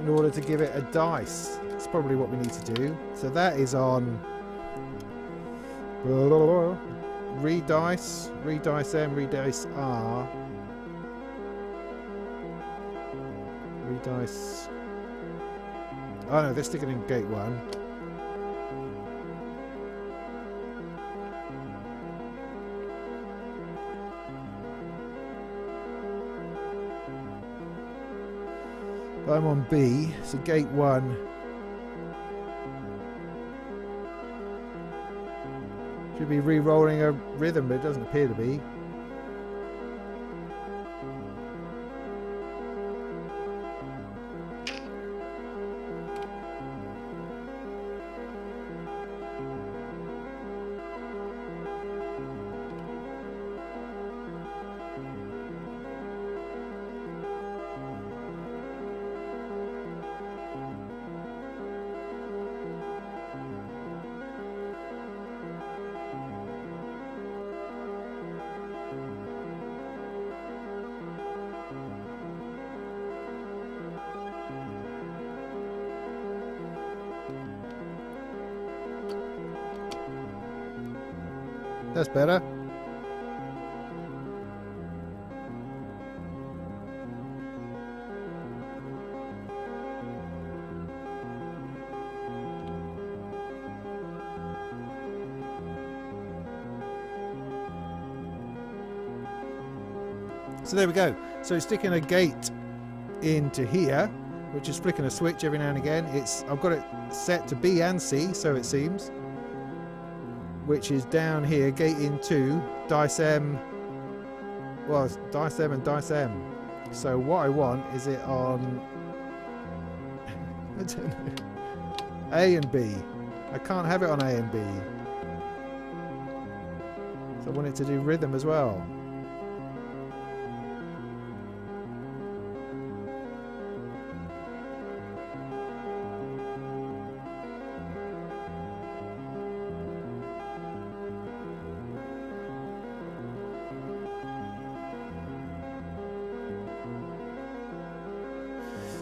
in order to give it a dice. That's probably what we need to do. So that is on redice, redice M, redice R, redice. Oh no, they're sticking in gate 1. I'm on B, so gate 1 should be re-rolling a rhythm, but it doesn't appear to be. That's better. So there we go. So sticking a gate into here, which is flicking a switch every now and again. I've got it set to B and C, so it seems, which is down here, gate into dice M. Well, it's dice M and dice M. So what I want is it on I don't know, A and B. I can't have it on A and B. So I want it to do rhythm as well.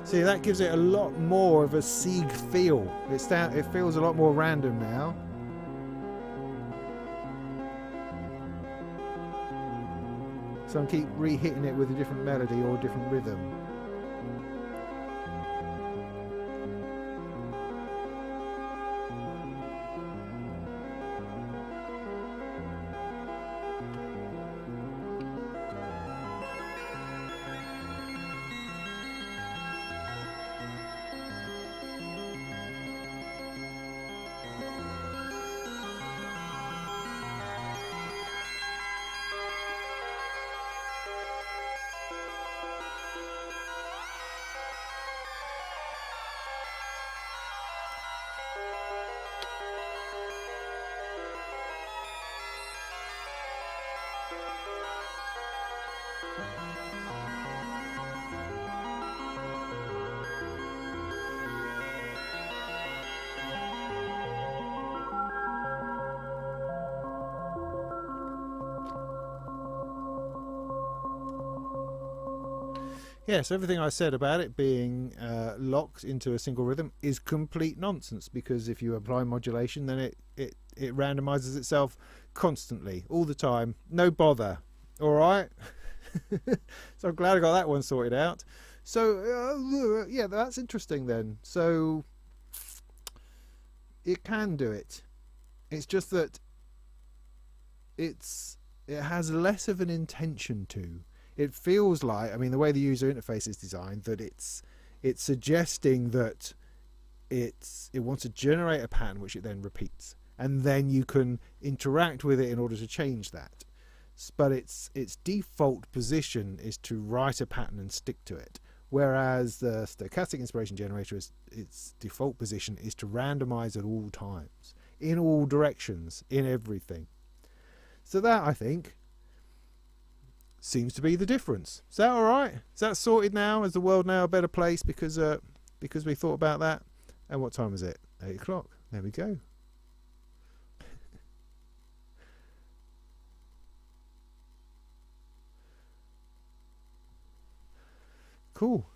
See, that gives it a lot more of a SIG feel. It feels a lot more random now. So I keep re-hitting it with a different melody or a different rhythm. Yes, everything I said about it being locked into a single rhythm is complete nonsense, because if you apply modulation, then it randomizes itself constantly, all the time, no bother. All right. So I'm glad I got that one sorted out. So yeah, that's interesting then. So it can do it. It's just that it has less of an intention to. It feels like, I mean, the way the user interface is designed, that it's suggesting that it wants to generate a pattern which it then repeats, and then you can interact with it in order to change that. But its default position is to write a pattern and stick to it, whereas the Stochastic Inspiration Generator, its default position is to randomize at all times, in all directions, in everything. So that, I think, seems to be the difference. Is that all right? Is that sorted now? Is the world now a better place because we thought about that? And what time is it? 8 o'clock. There we go. Cool.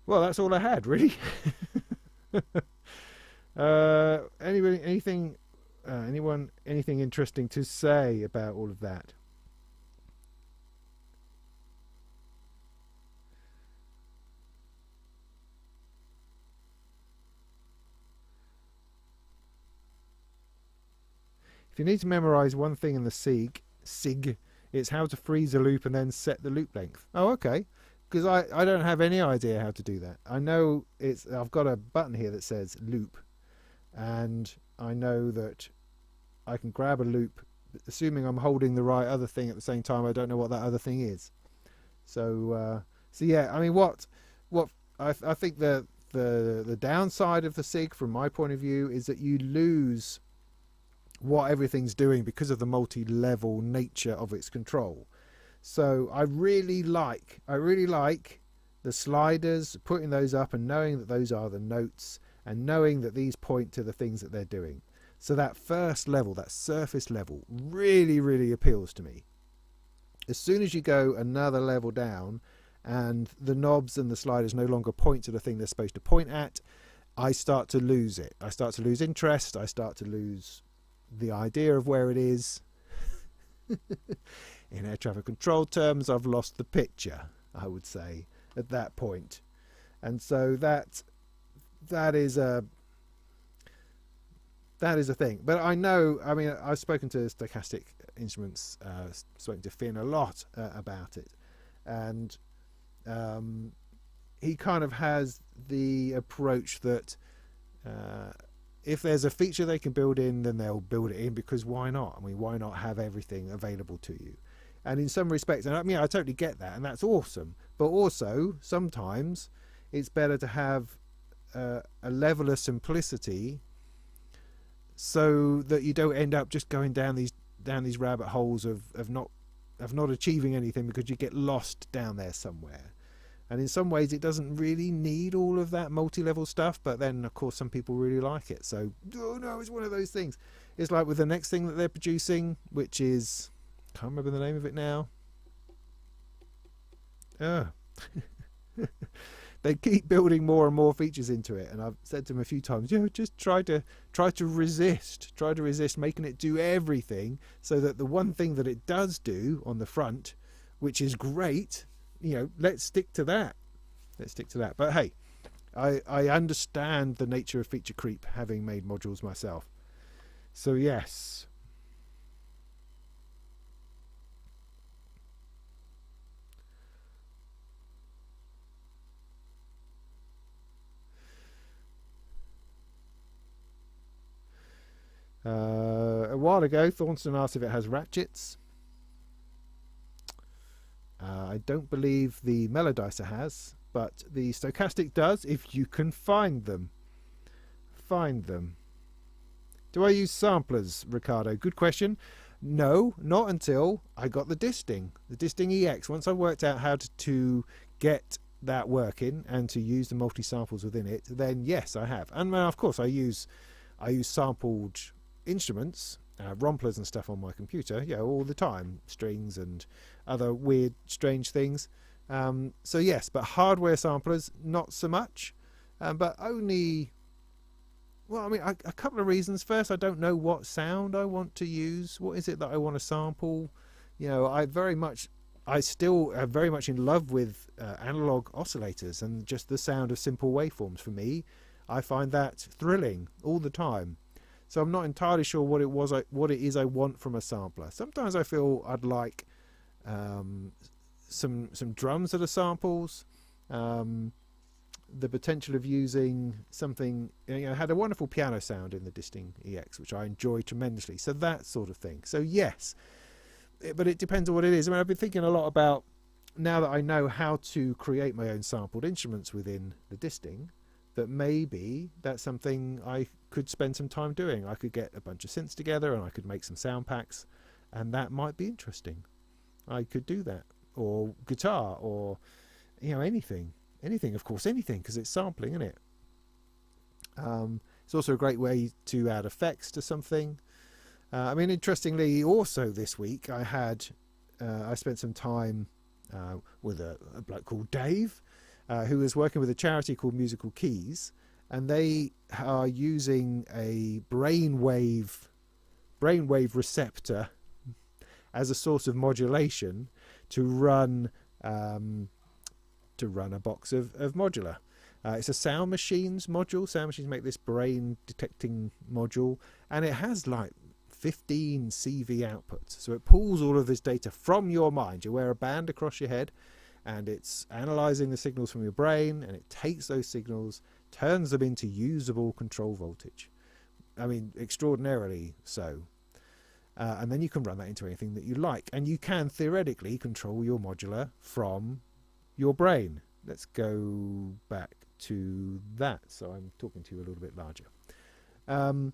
Well, that's all I had, really. Anybody, anything interesting to say about all of that? If you need to memorize one thing in the SIG, it's how to freeze a loop and then set the loop length. Oh, okay. Because I don't have any idea how to do that. I know I've got a button here that says loop, and I know that I can grab a loop, assuming I'm holding the right other thing at the same time. I don't know what that other thing is. So yeah, I mean, what I think the downside of the SIG, from my point of view, is that you lose what everything's doing because of the multi-level nature of its control. So I really like the sliders, putting those up and knowing that those are the notes and knowing that these point to the things that they're doing. So that first level, that surface level, really, really appeals to me. As soon as you go another level down and the knobs and the sliders no longer point to the thing they're supposed to point at, I start to lose it. I start to lose interest. I start to lose the idea of where it is. In air traffic control terms, I've lost the picture, I would say, at that point. And so that is a thing. But I know, I mean, I've spoken to Stochastic Instruments, spoken to Finn a lot about it, and he kind of has the approach that if there's a feature they can build in, then they'll build it in, because why not? I mean, why not have everything available to you? And in some respects, and I mean, I totally get that, and that's awesome. But also, sometimes it's better to have a level of simplicity, so that you don't end up just going down these rabbit holes of not achieving anything, because you get lost down there somewhere. And in some ways, it doesn't really need all of that multi-level stuff. But then, of course, some people really like it. So, oh no, it's one of those things. It's like with the next thing that they're producing, which is, can't remember the name of it now. They keep building more and more features into it, and I've said to them a few times, just try to resist making it do everything, so that the one thing that it does do on the front, which is great, let's stick to that. But hey, I understand the nature of feature creep, having made modules myself. So yes. A while ago, Thornton asked if it has ratchets. I don't believe the Mello-dicer has, but the Stochastic does, if you can find them. Do I use samplers, Ricardo? Good question. No, not until I got the Disting EX. Once I worked out how to get that working and to use the multi-samples within it, then yes, I have. And of course, I use sampled instruments, romplers and stuff on my computer, all the time, strings and other weird, strange things. So yes, but hardware samplers, not so much. But only, well, I mean, a couple of reasons. First, I don't know what sound I want to use. What is it that I want to sample? I still am very much in love with analog oscillators and just the sound of simple waveforms. For me, I find that thrilling all the time. So I'm not entirely sure what it is I want from a sampler. Sometimes I feel I'd like some drums that are samples. The potential of using something, had a wonderful piano sound in the Disting EX, which I enjoy tremendously. So that sort of thing. So yes, but it depends on what it is. I mean, I've been thinking a lot about, now that I know how to create my own sampled instruments within the Disting, that maybe that's something I could spend some time doing. I could get a bunch of synths together and I could make some sound packs, and that might be interesting. I could do that, or guitar, or anything, of course, anything, because it's sampling, isn't it? It's also a great way to add effects to something. I mean, interestingly, also this week I spent some time with a bloke called Dave, who is working with a charity called Musical Keys, and they are using a brainwave receptor as a source of modulation to run a box of modular. It's a Sound Machines module. Sound Machines make this brain detecting module, and it has like 15 CV outputs. So it pulls all of this data from your mind. You wear a band across your head, and it's analyzing the signals from your brain, and it takes those signals, turns them into usable control voltage. I mean, extraordinarily so. And then you can run that into anything that you like, and you can theoretically control your modular from your brain. Let's go back to that, so I'm talking to you a little bit larger. And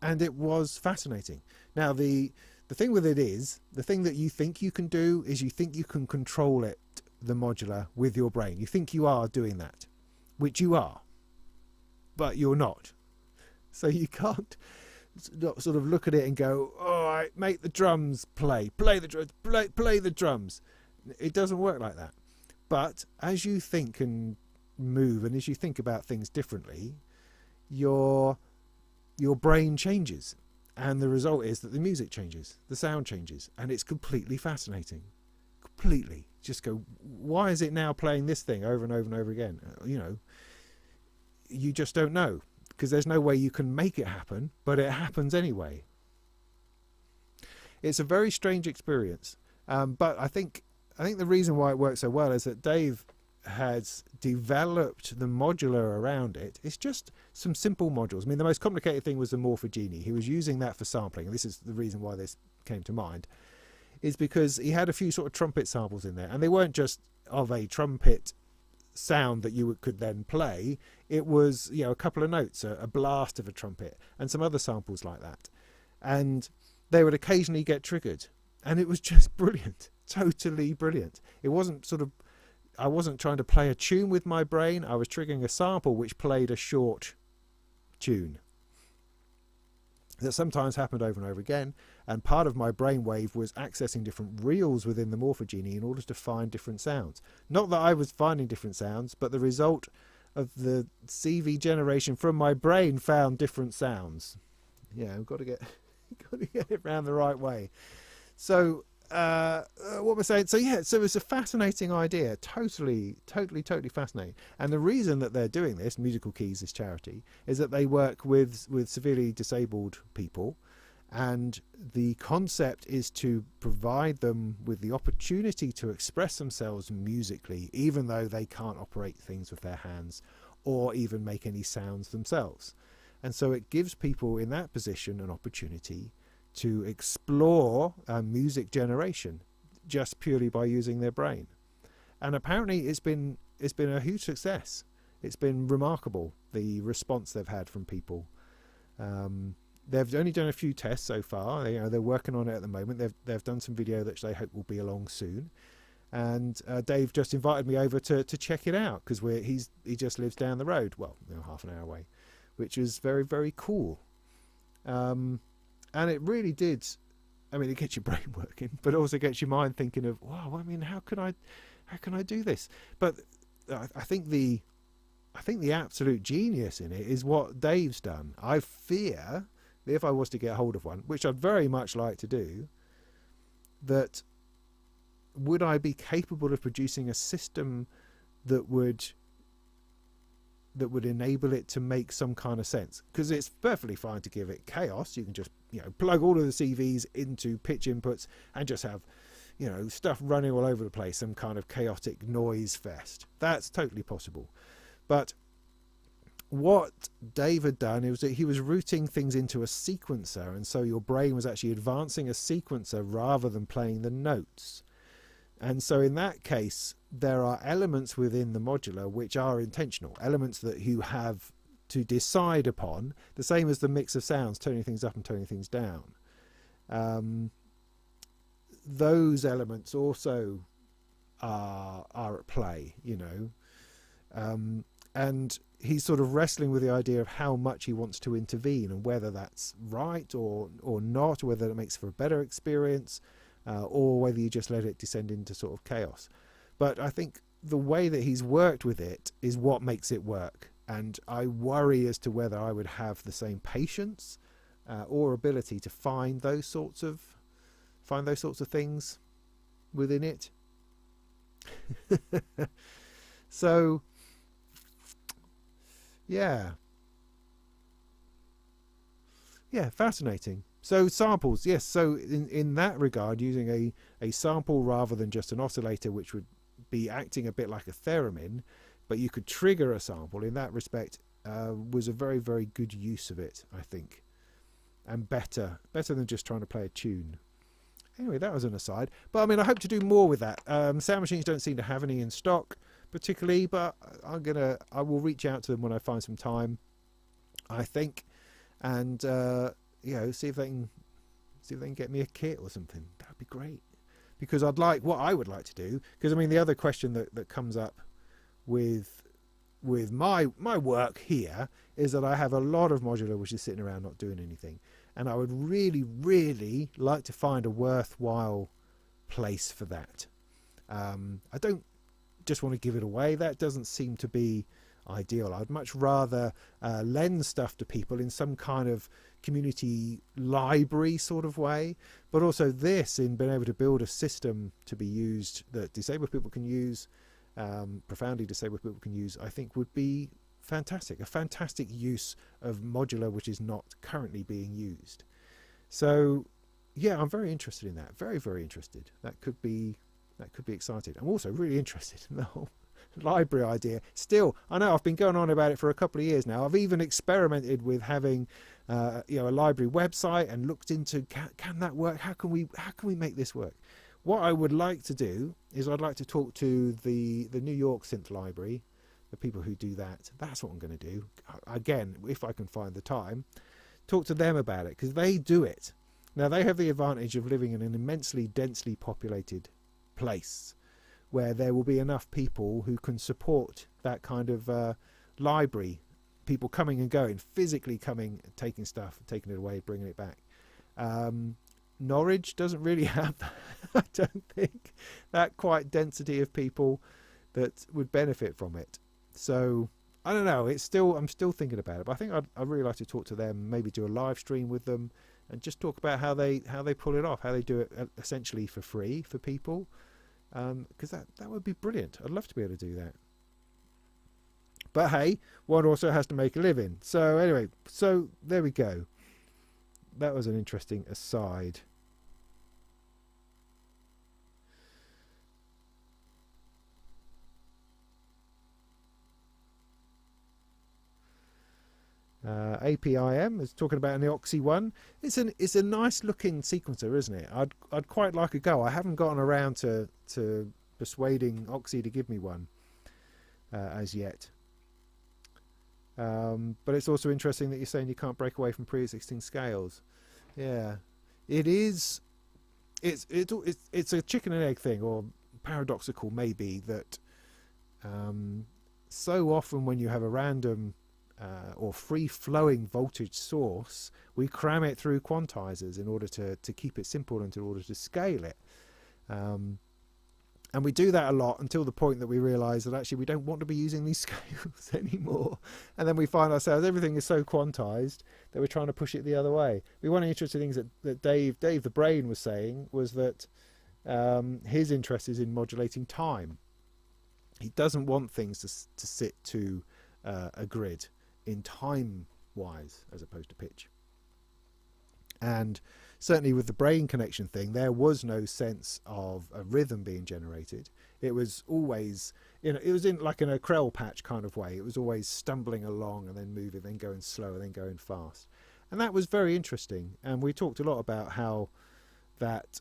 it was fascinating. Now the thing with it is, the thing that you think you can do is you think you can control it, the modular, with your brain. You think you are doing that, which you are, but you're not. So you can't sort of look at it and go, all right, make the drums play the drums, play the drums. It doesn't work like that. But as you think and move, and as you think about things differently, your brain changes, and the result is that the music changes, the sound changes, and it's completely fascinating. Completely. Just go, why is it now playing this thing over and over and over again? You know, you just don't know, because there's no way you can make it happen, but it happens anyway. It's a very strange experience, but I think the reason why it works so well is that Dave has developed the modular around it. It's just some simple modules. I mean, the most complicated thing was the Morphogenie. He was using that for sampling, and this is the reason why this came to mind, is because he had a few sort of trumpet samples in there, and they weren't just of a trumpet sound that you could then play. It was, you know, a couple of notes, a blast of a trumpet, and some other samples like that, and they would occasionally get triggered, and it was just brilliant, totally brilliant. It wasn't sort of, I wasn't trying to play a tune with my brain, I was triggering a sample which played a short tune. That sometimes happened over and over again, and part of my brainwave was accessing different reels within the Morphogenie in order to find different sounds. Not that I was finding different sounds, but the result of the CV generation from my brain found different sounds. Yeah, I've got to get it around the right way. So what we're saying, so yeah, so it's a fascinating idea, totally fascinating. And the reason that they're doing this, Musical Keys, this charity, is that they work with severely disabled people, and the concept is to provide them with the opportunity to express themselves musically, even though they can't operate things with their hands or even make any sounds themselves. And so it gives people in that position an opportunity to explore music generation just purely by using their brain. And apparently it's been a huge success. It's been remarkable, the response they've had from people. They've only done a few tests so far. They're working on it at the moment. They've done some video that they hope will be along soon. And Dave just invited me over to check it out, because he just lives down the road, well, half an hour away, which is very, very cool. And it really did. I mean, it gets your brain working, but it also gets your mind thinking of, wow, I mean, how can I do this? But I think the absolute genius in it is what Dave's done. I fear that if I was to get hold of one, which I'd very much like to do, that would I be capable of producing a system that would enable it to make some kind of sense? Because it's perfectly fine to give it chaos. You can just plug all of the CVs into pitch inputs and just have stuff running all over the place, some kind of chaotic noise fest. That's totally possible. But what Dave had done was that he was routing things into a sequencer, and so your brain was actually advancing a sequencer rather than playing the notes. And so in that case, there are elements within the modular which are intentional, elements that you have to decide upon, the same as the mix of sounds, turning things up and turning things down. Those elements also are at play, and he's sort of wrestling with the idea of how much he wants to intervene and whether that's right or not, whether it makes for a better experience. or whether you just let it descend into sort of chaos. But I think the way that he's worked with it is what makes it work, and I worry as to whether I would have the same patience or ability to find those sorts of things within it. So yeah, fascinating. So samples, yes. So in that regard, using a sample rather than just an oscillator, which would be acting a bit like a theremin, but you could trigger a sample in that respect, was a very, very good use of it, I think, and better than just trying to play a tune. Anyway, that was an aside. But I mean, I hope to do more with that. Sound machines don't seem to have any in stock particularly, but I will reach out to them when I find some time, I think, and see if they can get me a kit or something. That'd be great, because what I would like to do, because I mean, the other question that comes up with my work here is that I have a lot of modular which is sitting around not doing anything, and I would really, really like to find a worthwhile place for that. I don't just want to give it away. That doesn't seem to be ideal. I'd much rather lend stuff to people in some kind of community library sort of way, but also this in being able to build a system to be used that disabled people can use, profoundly disabled people can use, I think would be fantastic. A fantastic use of modular which is not currently being used. So yeah, I'm very interested in that. Very, very interested. That could be exciting. I'm also really interested in the whole library idea. Still, I know I've been going on about it for a couple of years now. I've even experimented with having a library website and looked into can that work? How can we make this work? What I would like to do is I'd like to talk to the New York Synth Library, the people who do that. That's what I'm going to do. Again, if I can find the time, talk to them about it, because they do it. Now, they have the advantage of living in an immensely densely populated place where there will be enough people who can support that kind of library, people coming and going, physically coming, taking stuff, taking it away, bringing it back. Norwich doesn't really have that. I don't think that quite density of people that would benefit from it. So I don't know. I'm still thinking about it, but I think I'd really like to talk to them, maybe do a live stream with them, and just talk about how they pull it off, how they do it essentially for free for people, because that would be brilliant. I'd love to be able to do that. But hey, one also has to make a living. So anyway, so there we go. That was an interesting aside. APIM is talking about an Oxy one. It's a nice looking sequencer, isn't it? I'd quite like a go. I haven't gotten around to persuading Oxy to give me one as yet. But it's also interesting that you're saying you can't break away from pre-existing scales. Yeah, it is. It's a chicken and egg thing, or paradoxical maybe, that so often when you have a random or free-flowing voltage source, we cram it through quantizers in order to keep it simple and in order to scale it. And we do that a lot until the point that we realise that actually we don't want to be using these scales anymore. And then we find ourselves, everything is so quantized that we're trying to push it the other way. One of the interesting things that Dave the Brain was saying was that his interest is in modulating time. He doesn't want things to sit to a grid in time-wise as opposed to pitch. And certainly with the brain connection thing, there was no sense of a rhythm being generated. It was always, it was in like in a Krell patch kind of way. It was always stumbling along and then moving, then going slow, and then going fast. And that was very interesting. And we talked a lot about how that,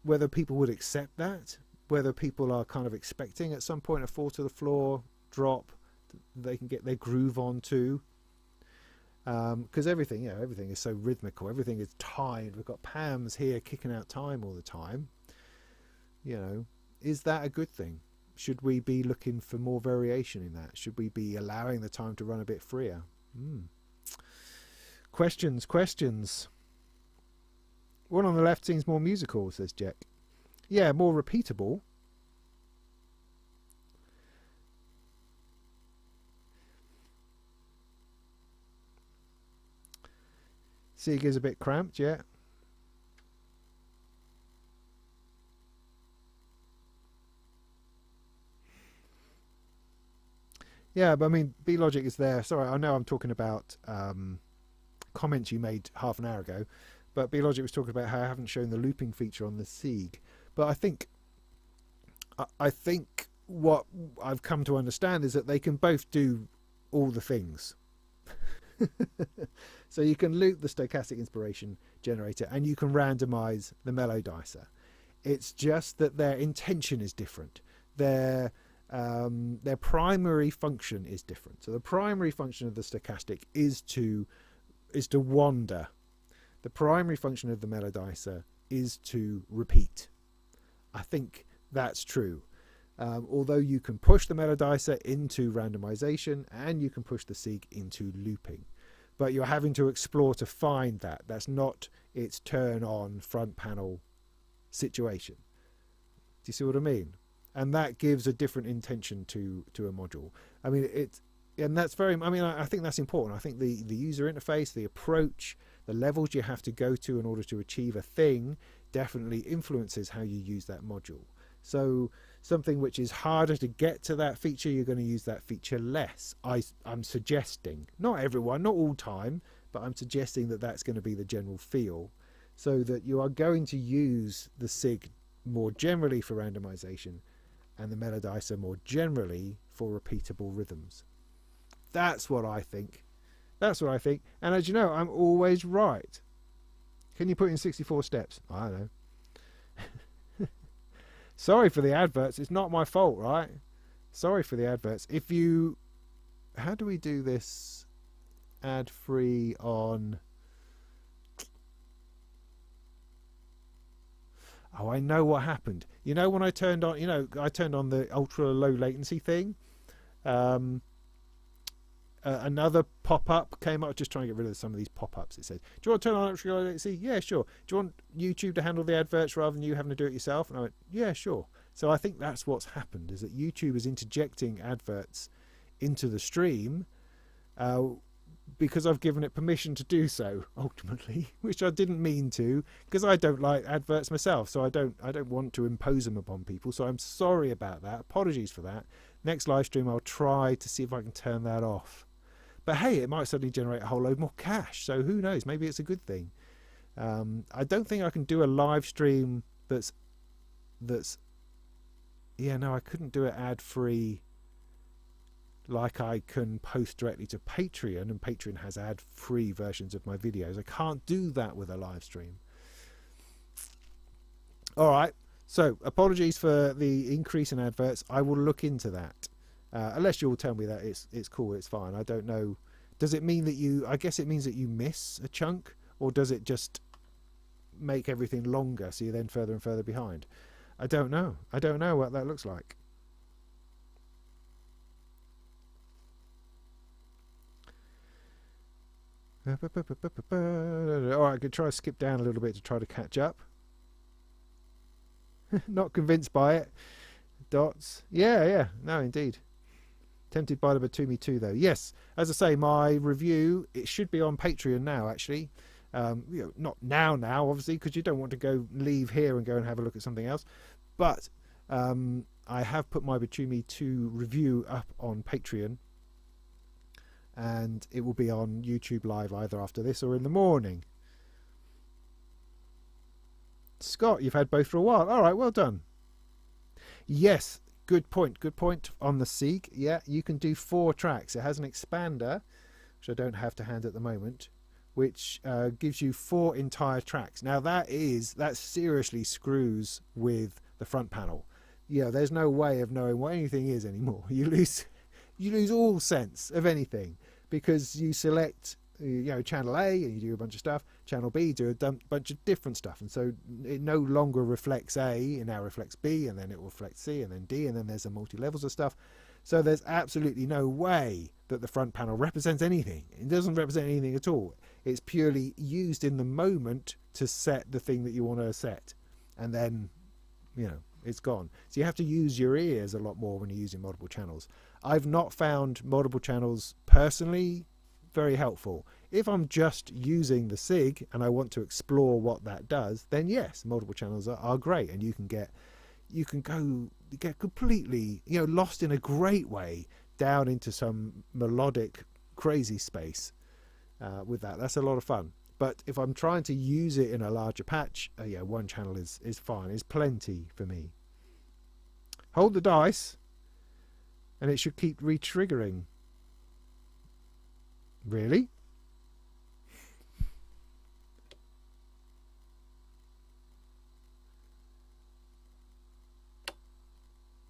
whether people would accept that, whether people are kind of expecting at some point a fall to the floor, drop, they can get their groove on too. Because everything is so rhythmical, everything is timed. We've got Pams here kicking out time all the time. Is that a good thing? Should we be looking for more variation in that? Should we be allowing the time to run a bit freer? Questions. One on the left seems more musical, says Jack. yeah, more repeatable. SIG is a bit cramped, yeah. Yeah, but I mean, B-Logic is there. Sorry, I know I'm talking about comments you made half an hour ago, but B-Logic was talking about how I haven't shown the looping feature on the SIG. But I think what I've come to understand is that they can both do all the things. So you can loop the Stochastic Inspiration Generator and you can randomize the Mello-dicer. It's just that their intention is different. Their primary function is different. So the primary function of the stochastic is to wander. The primary function of the Mello-dicer is to repeat. I think that's true. Although you can push the Mello-dicer into randomization and you can push the SIG into looping. But you're having to explore to find that. That's not its turn on front panel situation. Do you see what I mean? And that gives a different intention to a module. I mean, I think that's important. I think the user interface, the approach, the levels you have to go to in order to achieve a thing definitely influences how you use that module. So something which is harder to get to that feature, you're going to use that feature less. I'm suggesting, not everyone, not all time, but I'm suggesting that that's going to be the general feel, so that you are going to use the SIG more generally for randomization and the Mello-dicer more generally for repeatable rhythms. That's what I think. That's what I think. And as you know, I'm always right. Can you put in 64 steps? I don't know. Sorry for the adverts. It's not my fault, right? Sorry for the adverts. How do we do this ad free on? Oh, I know what happened. You know, when I turned on the ultra low latency thing, another pop-up came up. Just trying to get rid of some of these pop-ups. It said, do you want to turn on ultra low latency? Yeah, sure. Do you want YouTube to handle the adverts rather than you having to do it yourself? And I went, yeah, sure. So I think that's what's happened, is that YouTube is interjecting adverts into the stream because I've given it permission to do so, ultimately, which I didn't mean to, because I don't like adverts myself, so I don't want to impose them upon people. So I'm sorry about that. Apologies for that. Next live stream I'll try to see if I can turn that off. But hey, it might suddenly generate a whole load more cash, so who knows? Maybe it's a good thing. I don't think I can do a live stream that's yeah, no, I couldn't do it ad-free like I can post directly to Patreon, and Patreon has ad-free versions of my videos. I can't do that with a live stream. All right, so apologies for the increase in adverts. I will look into that. Unless you'll tell me that it's cool, it's fine. I don't know. Does it mean that I guess it means that you miss a chunk, or does it just make everything longer so you're then further and further behind? I don't know. I don't know what that looks like. Alright, I could try to skip down a little bit to try to catch up. Not convinced by it. Dots. Yeah, no, indeed. Tempted by the Batumi 2 though. Yes, as I say, my review, it should be on Patreon now, actually. Not now, obviously, because you don't want to leave here and go and have a look at something else. But I have put my Batumi 2 review up on Patreon, and it will be on YouTube Live either after this or in the morning. Scott, you've had both for a while. All right, well done. Yes, good point on the SIG. Yeah, you can do 4 tracks. It has an expander, which I don't have to hand at the moment, which gives you 4 entire tracks. Now that seriously screws with the front panel. Yeah, there's no way of knowing what anything is anymore. You lose all sense of anything, because you select channel A and you do a bunch of stuff, channel B you do a bunch of different stuff, and so it no longer reflects A, it now reflects B, and then it will reflect C, and then D, and then there's a multi-levels of stuff. So there's absolutely no way that the front panel represents anything. It doesn't represent anything at all. It's purely used in the moment to set the thing that you want to set, and then you know, it's gone. So you have to use your ears a lot more when you're using multiple channels. I've not found multiple channels personally very helpful. If I'm just using the SIG and I want to explore what that does, then yes, multiple channels are great, and you can get completely, you know, lost in a great way down into some melodic crazy space with that. That's a lot of fun. But if I'm trying to use it in a larger patch, yeah, one channel is fine. It's plenty for me. Hold the dice and it should keep re-triggering. Really?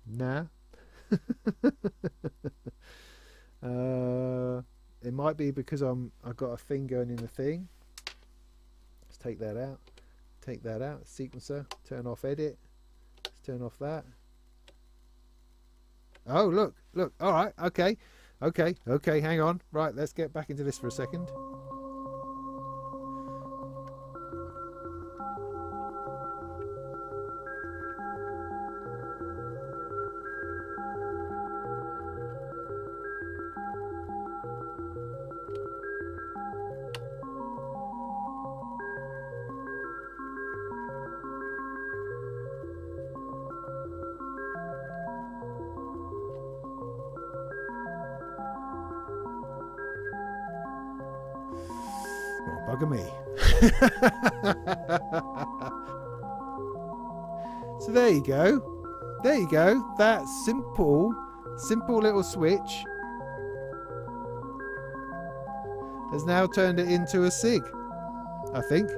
Nah. It might be because I've got a thing going in the thing. Let's take that out. Take that out. Sequencer. Turn off edit. Let's turn off that. Oh, look. All right. Okay. Hang on. Right. Let's get back into this for a second. Bugger me. So there you go. There you go. That simple little switch has now turned it into a SIG, I think.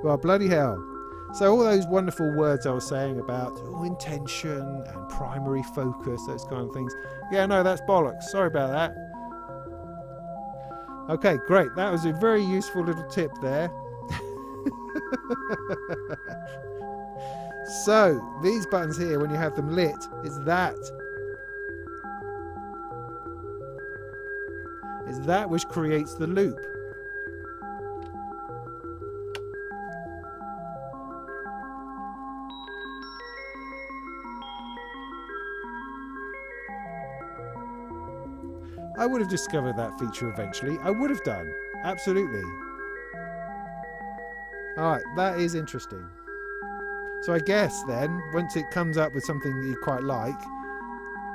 Well, bloody hell. So all those wonderful words I was saying about intention and primary focus, those kind of things. Yeah, no, that's bollocks. Sorry about that. Okay, great. That was a very useful little tip there. So these buttons here, when you have them lit, is that which creates the loop. I would have discovered that feature eventually. I would have done. Absolutely. Alright, that is interesting. So I guess then, once it comes up with something that you quite like,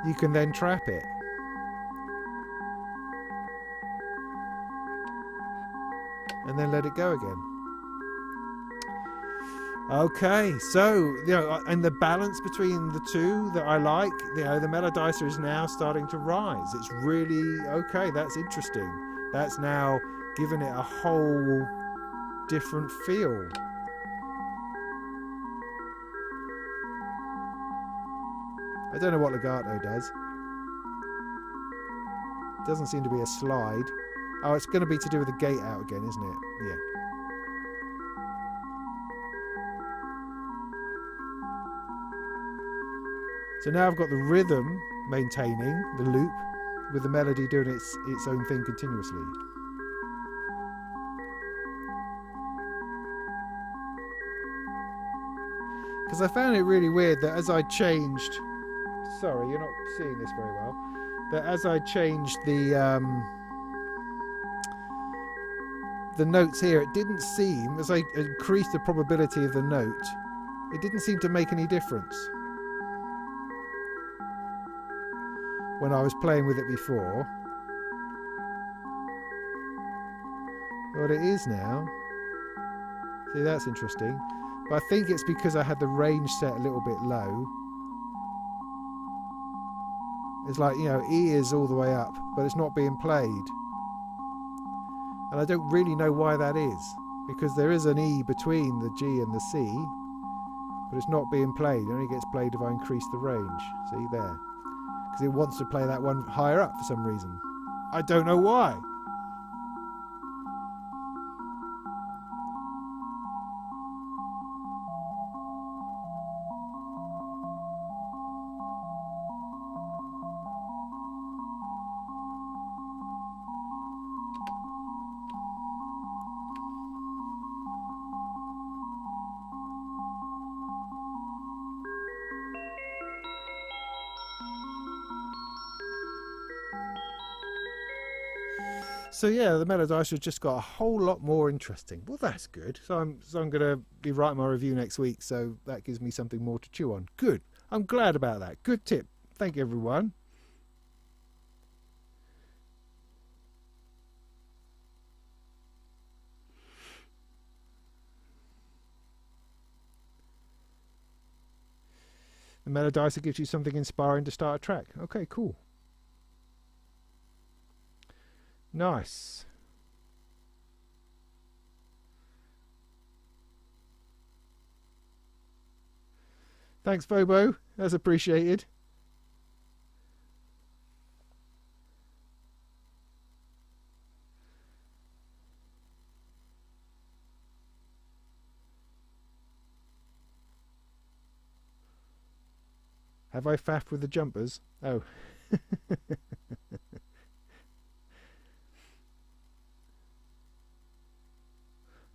you can then trap it. And then let it go again. Okay, so, you know, and the balance between the two that I like, you know, the Mello-dicer is now starting to rise. It's really, okay, that's interesting. That's now given it a whole different feel. I don't know what legato does. It doesn't seem to be a slide. Oh, it's going to be to do with the gate out again, isn't it? Yeah. So now I've got the rhythm maintaining the loop with the melody doing its own thing continuously. Because I found it really weird that as I changed... Sorry, you're not seeing this very well. That as I changed the notes here, it didn't seem, as I increased the probability of the note, it didn't seem to make any difference when I was playing with it before. What it is now, see, that's interesting, but I think it's because I had the range set a little bit low. It's like, you know, E is all the way up, but it's not being played. And I don't really know why that is, because there is an E between the G and the C, but it's not being played. It only gets played if I increase the range. See there? Because it wants to play that one higher up for some reason. I don't know why. So yeah, the MeloDicer just got a whole lot more interesting. Well, that's good. So I'm going to be writing my review next week, so that gives me something more to chew on. Good. I'm glad about that. Good tip. Thank you, everyone. The MeloDicer gives you something inspiring to start a track. Okay, cool. Nice. Thanks, Bobo. That's appreciated. Have I faffed with the jumpers? Oh.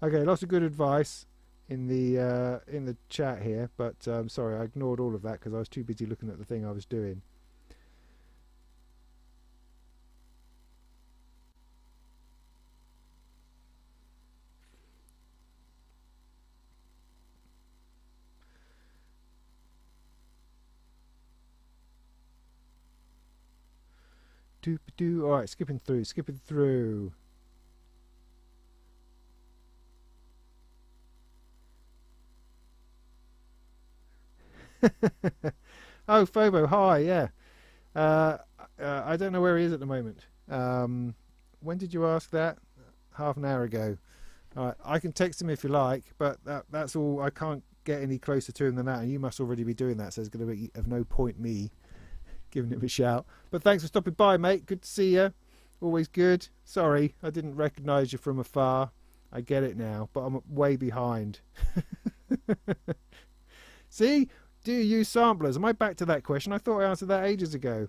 Okay, lots of good advice in the chat here, but sorry, I ignored all of that because I was too busy looking at the thing I was doing. All right, skipping through. Oh, Phobo, hi, yeah. I don't know where he is at the moment. When did you ask that? Half an hour ago. All right, I can text him if you like, but that's all. I can't get any closer to him than that, and you must already be doing that, so it's going to be of no point me giving him a shout. But thanks for stopping by, mate. Good to see you. Always good. Sorry, I didn't recognise you from afar. I get it now, but I'm way behind. See? Do you use samplers? Am I back to that question? I thought I answered that ages ago.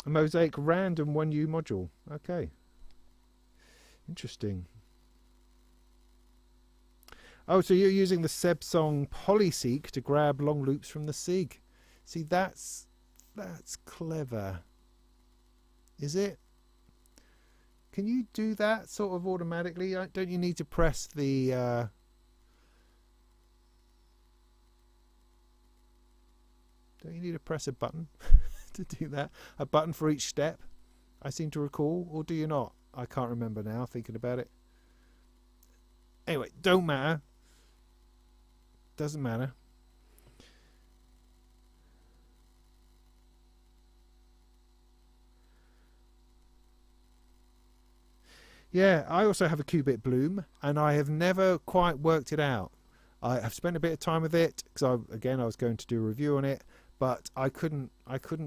A Mosaic random 1U module. Okay. Interesting. Oh, so you're using the Sebsong Polyseek to grab long loops from the SIG. See, that's clever. Is it? Can you do that sort of automatically? Don't you need to press the... Don't you need to press a button to do that? A button for each step, I seem to recall. Or do you not? I can't remember now, thinking about it. Anyway, don't matter. Doesn't matter. Yeah, I also have a Qubit Bloom, and I have never quite worked it out. I have spent a bit of time with it because I was going to do a review on it, but I couldn't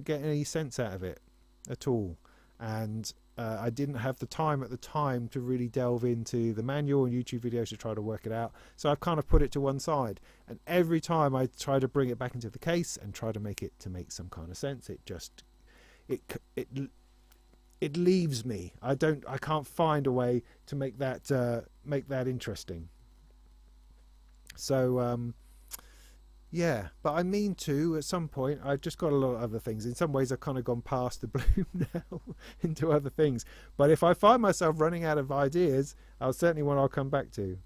get any sense out of it at all, and I didn't have the time at the time to really delve into the manual and YouTube videos to try to work it out. So I've kind of put it to one side, and every time I try to bring it back into the case and try to make it to make some kind of sense, it leaves me. I can't find a way to make that interesting. So yeah, but I mean to at some point. I've just got a lot of other things. In some ways I've kind of gone past the Bloom now into other things, but if I find myself running out of ideas, I'll certainly one I'll come back to.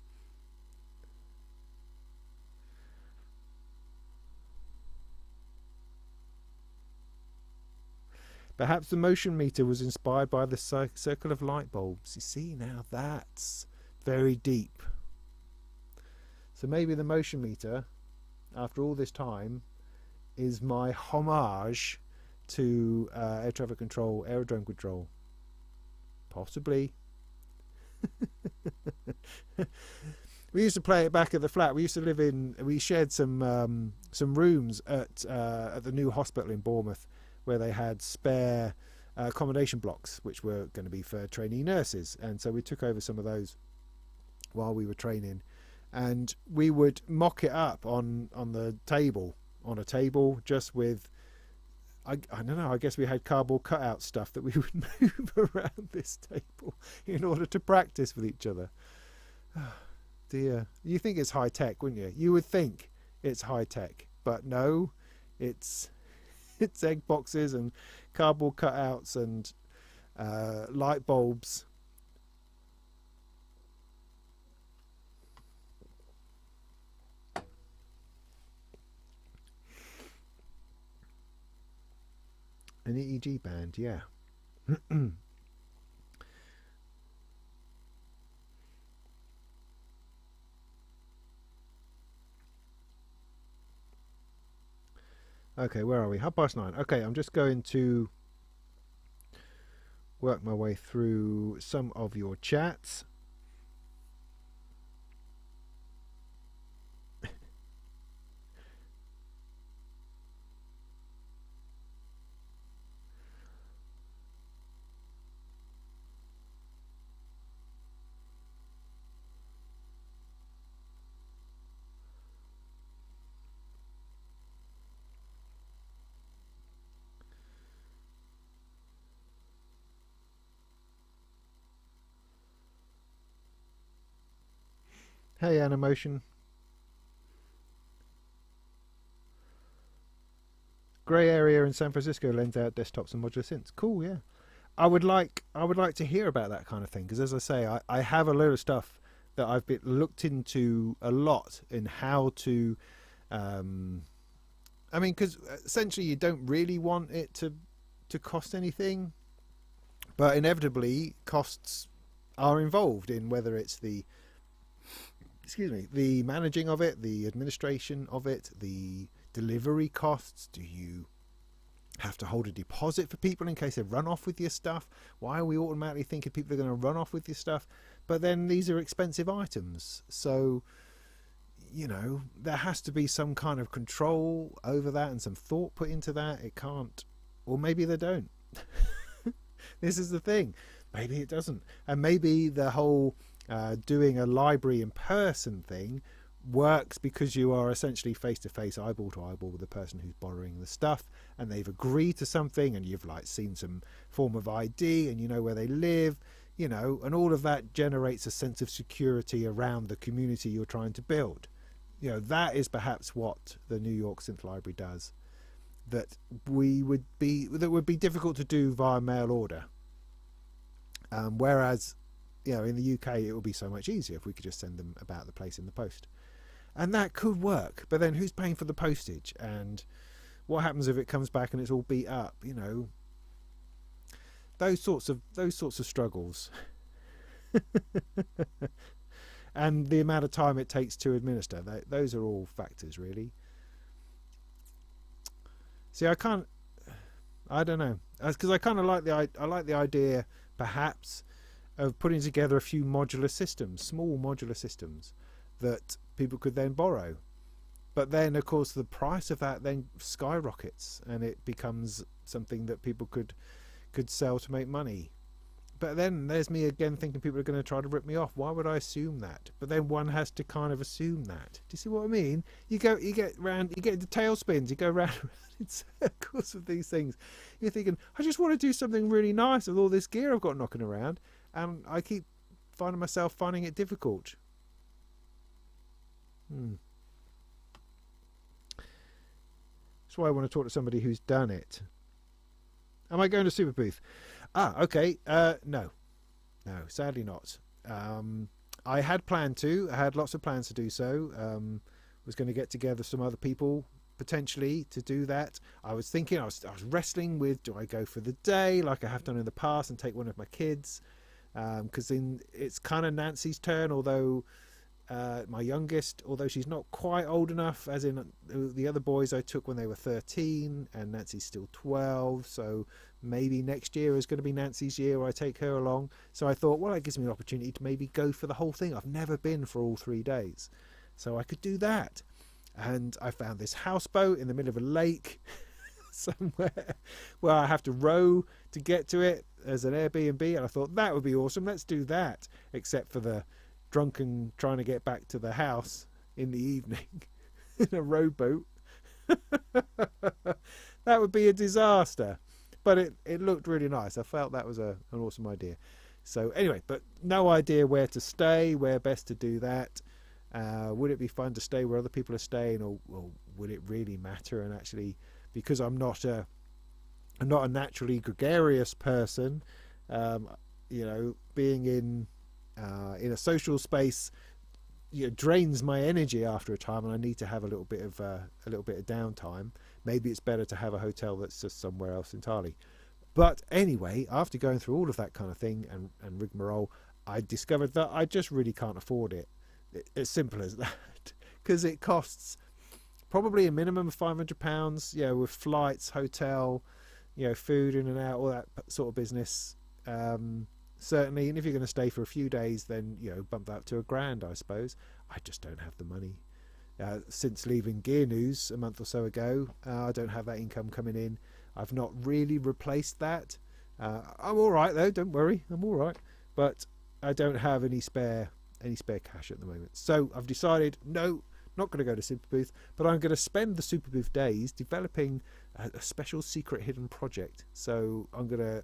Perhaps the motion meter was inspired by the circle of light bulbs. You see, now that's very deep. So maybe the motion meter, after all this time, is my homage to air traffic control, aerodrome control. Possibly. We used to play it back at the flat. We used to live in. We shared some rooms at the new hospital in Bournemouth, where they had spare accommodation blocks, which were going to be for trainee nurses, and so we took over some of those while we were training, and we would mock it up on the table, on a table, just with I don't know, I guess we had cardboard cutout stuff that we would move around this table in order to practice with each other. dear. You think it's high tech, wouldn't you? You would think it's high tech, but no, it's egg boxes and cardboard cutouts and light bulbs. An EEG band, yeah. Okay, where are we? 9:30. Okay, I'm just going to work my way through some of your chats. Hey, Animotion. Grey area in San Francisco lends out desktops and modular synths. Cool, yeah. I would like to hear about that kind of thing, because as I say, I have a load of stuff that I've been looked into a lot in how to. I mean, because essentially you don't really want it to cost anything, but inevitably costs are involved in whether it's the managing of it, the administration of it, the delivery costs. Do you have to hold a deposit for people in case they run off with your stuff? Why are we automatically thinking people are going to run off with your stuff? But then these are expensive items, so there has to be some kind of control over that and some thought put into that. It can't, or maybe they don't. This is the thing, maybe it doesn't, and maybe the whole doing a library in person thing works because you are essentially face to face, eyeball to eyeball with the person who's borrowing the stuff, and they've agreed to something, and you've seen some form of ID, and you know where they live, and all of that generates a sense of security around the community you're trying to build. That is perhaps what the New York Synth Library does, that would be difficult to do via mail order, whereas in the UK it would be so much easier if we could just send them about the place in the post. And that could work, but then who's paying for the postage, and what happens if it comes back and it's all beat up? Those sorts of struggles. And the amount of time it takes to administer, those are all factors, really. See, I don't know, because I kind of like the idea perhaps of putting together a few modular systems, small modular systems that people could then borrow. But then, of course, the price of that then skyrockets, and it becomes something that people could sell to make money. But then there's me again thinking people are going to try to rip me off. Why would I assume that? But then one has to kind of assume that. Do you see what I mean? You get into tailspins. You go round in circles with these things. You're thinking, I just want to do something really nice with all this gear I've got knocking around, and I keep finding myself finding it difficult. That's why I want to talk to somebody who's done it. Am I going to Super Booth? Okay. No, sadly not. I had planned to. I had lots of plans to do so. Was going to get together some other people potentially to do that. I was thinking, I was wrestling with, do I go for the day like I have done in the past and take one of my kids? Because it's kind of Nancy's turn, although my youngest, although she's not quite old enough, as in the other boys I took when they were 13, and Nancy's still 12, so maybe next year is going to be Nancy's year where I take her along. So I thought, well, that gives me an opportunity to maybe go for the whole thing. I've never been for all 3 days, so I could do that. And I found this houseboat in the middle of a lake somewhere where I have to row to get to it as an Airbnb, and I thought that would be awesome. Let's do that, except for the drunken trying to get back to the house in the evening in a rowboat. That would be a disaster, but it looked really nice. I felt that was an awesome idea. So anyway, but no idea where to stay, where best to do that. Would it be fun to stay where other people are staying, or would it really matter? And actually, because I'm not a naturally gregarious person, you know, being in a social space, you know, drains my energy after a time, and I need to have a little bit of downtime. Maybe it's better to have a hotel that's just somewhere else entirely. But anyway, after going through all of that kind of thing and rigmarole, I discovered that I just really can't afford it. It's simple as that, because it costs probably a minimum of £500, you know, with flights, hotel, you know, food in and out, all that sort of business. Certainly, and if you're going to stay for a few days, then, you know, bump that up to £1,000, I suppose. I just don't have the money. Since leaving Gear News a month or so ago, I don't have that income coming in. I've not really replaced that. I'm all right though, don't worry, I'm all right. But I don't have any spare cash at the moment. So I've decided, no, not going to go to Superbooth, but I'm going to spend the Superbooth days developing a special secret hidden project. So I'm going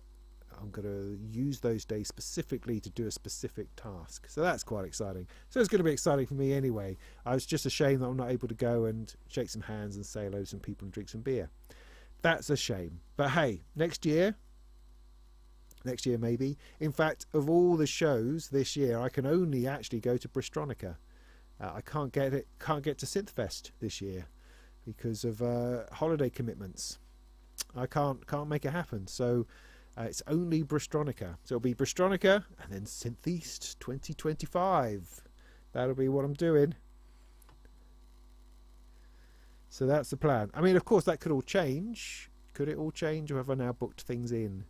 to use those days specifically to do a specific task. So that's quite exciting. So it's going to be exciting for me anyway. I was just ashamed that I'm not able to go and shake some hands and say hello to some people and drink some beer. That's a shame. But hey, next year maybe. In fact, of all the shows this year, I can only actually go to Bristronica. I can't get to Synthfest this year because of holiday commitments. I can't make it happen. So it's only Bristronica. So it'll be Bristronica and then Syntheast 2025. That'll be what I'm doing. So that's the plan. I mean, of course, that could all change. Could it all change, or have I now booked things in?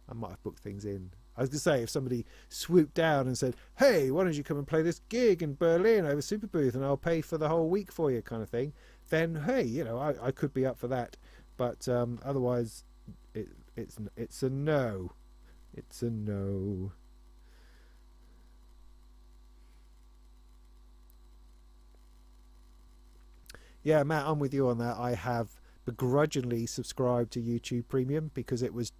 I might have booked things in. I was going to say, if somebody swooped down and said, hey, why don't you come and play this gig in Berlin over Superbooth and I'll pay for the whole week for you, kind of thing, then, hey, you know, I could be up for that. But otherwise, it's a no. It's a no. Yeah, Matt, I'm with you on that. I have begrudgingly subscribed to YouTube Premium because it was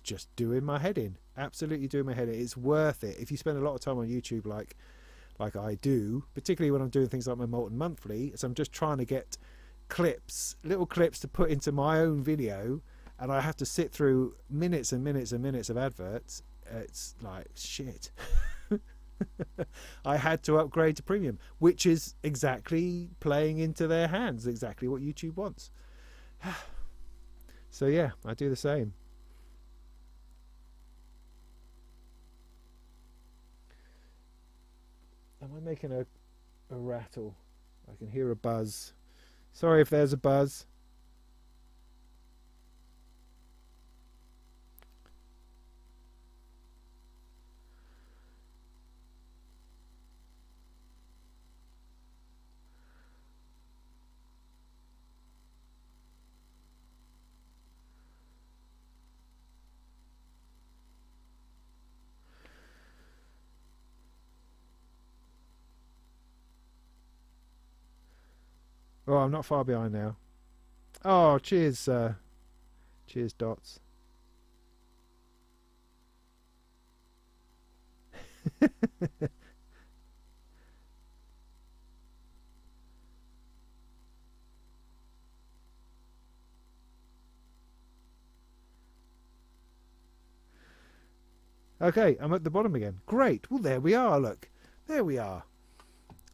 just doing my head in. Absolutely doing my head in. It's worth it. If you spend a lot of time on YouTube like I do, particularly when I'm doing things like my Molten Monthly, so I'm just trying to get little clips to put into my own video, and I have to sit through minutes and minutes and minutes of adverts. It's like shit. I had to upgrade to Premium, which is exactly playing into their hands, exactly what YouTube wants. So yeah, I do the same. Am I making a rattle? I can hear a buzz. Sorry if there's a buzz. Oh, I'm not far behind now. Oh, cheers, cheers, Dots. Okay, I'm at the bottom again. Great. Well, there we are. Look, there we are.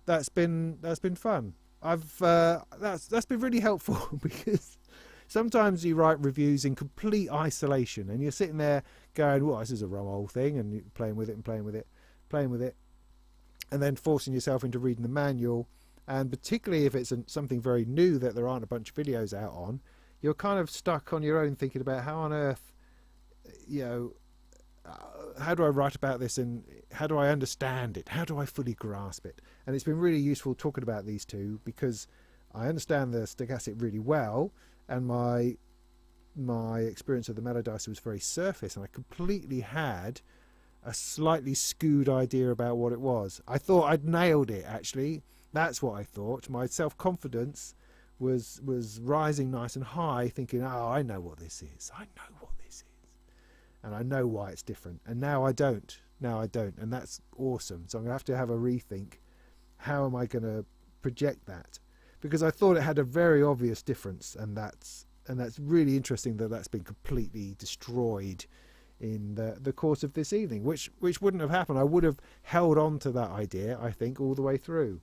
That's been fun. That's been really helpful because sometimes you write reviews in complete isolation and you're sitting there going, well, this is a wrong old thing, and you're playing with it and playing with it, and then forcing yourself into reading the manual. And particularly if it's something very new that there aren't a bunch of videos out on, you're kind of stuck on your own thinking about how on earth, you know, how do I write about this, and how do I understand it? How do I fully grasp it? And it's been really useful talking about these two because I understand the stochastic really well, and my experience of the Mello-dicer was very surface, and I completely had a slightly skewed idea about what it was. I thought I'd nailed it, actually. That's what I thought. My self-confidence was rising nice and high, thinking, oh, I know what this is. I know what this is. And I know why it's different. And now I don't. And that's awesome. So I'm going to have a rethink. how am I going to project that? Because I thought it had a very obvious difference, and that's really interesting that that's been completely destroyed in the course of this evening, which wouldn't have happened. I would have held on to that idea, I think, all the way through,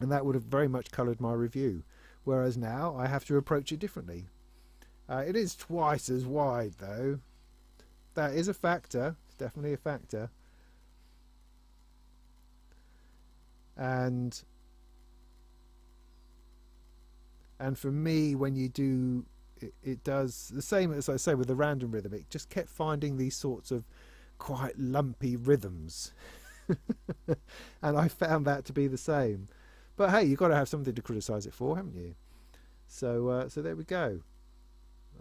and that would have very much coloured my review. Whereas now I have to approach it differently. It is twice as wide, though. That is a factor. It's definitely a factor. And for me, when you do, it does the same as I say with the random rhythm. It just kept finding these sorts of quite lumpy rhythms. And I found that to be the same. But hey, you've got to have something to criticise it for, haven't you? So there we go.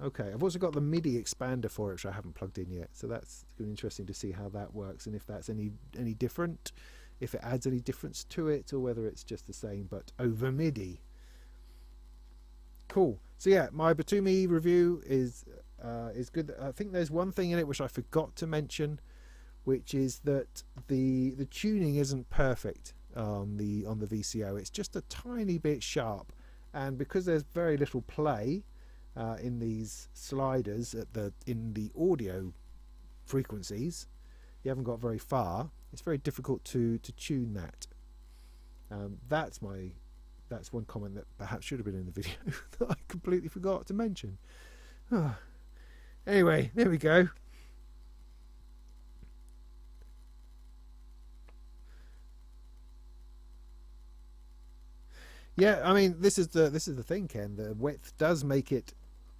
Okay, I've also got the MIDI expander for it, which I haven't plugged in yet. So that's going to be interesting to see how that works, and if that's any different, if it adds any difference to it, or whether it's just the same but over MIDI. Cool. So yeah, my Batumi review is good. I think there's one thing in it which I forgot to mention, which is that the tuning isn't perfect on the VCO. It's just a tiny bit sharp, and because there's very little play in these sliders in the audio frequencies, you haven't got very far. It's very difficult to tune that. That's one comment that perhaps should have been in the video that I completely forgot to mention. Anyway, there we go. Yeah, I mean, this is the thing, Ken. The width does make it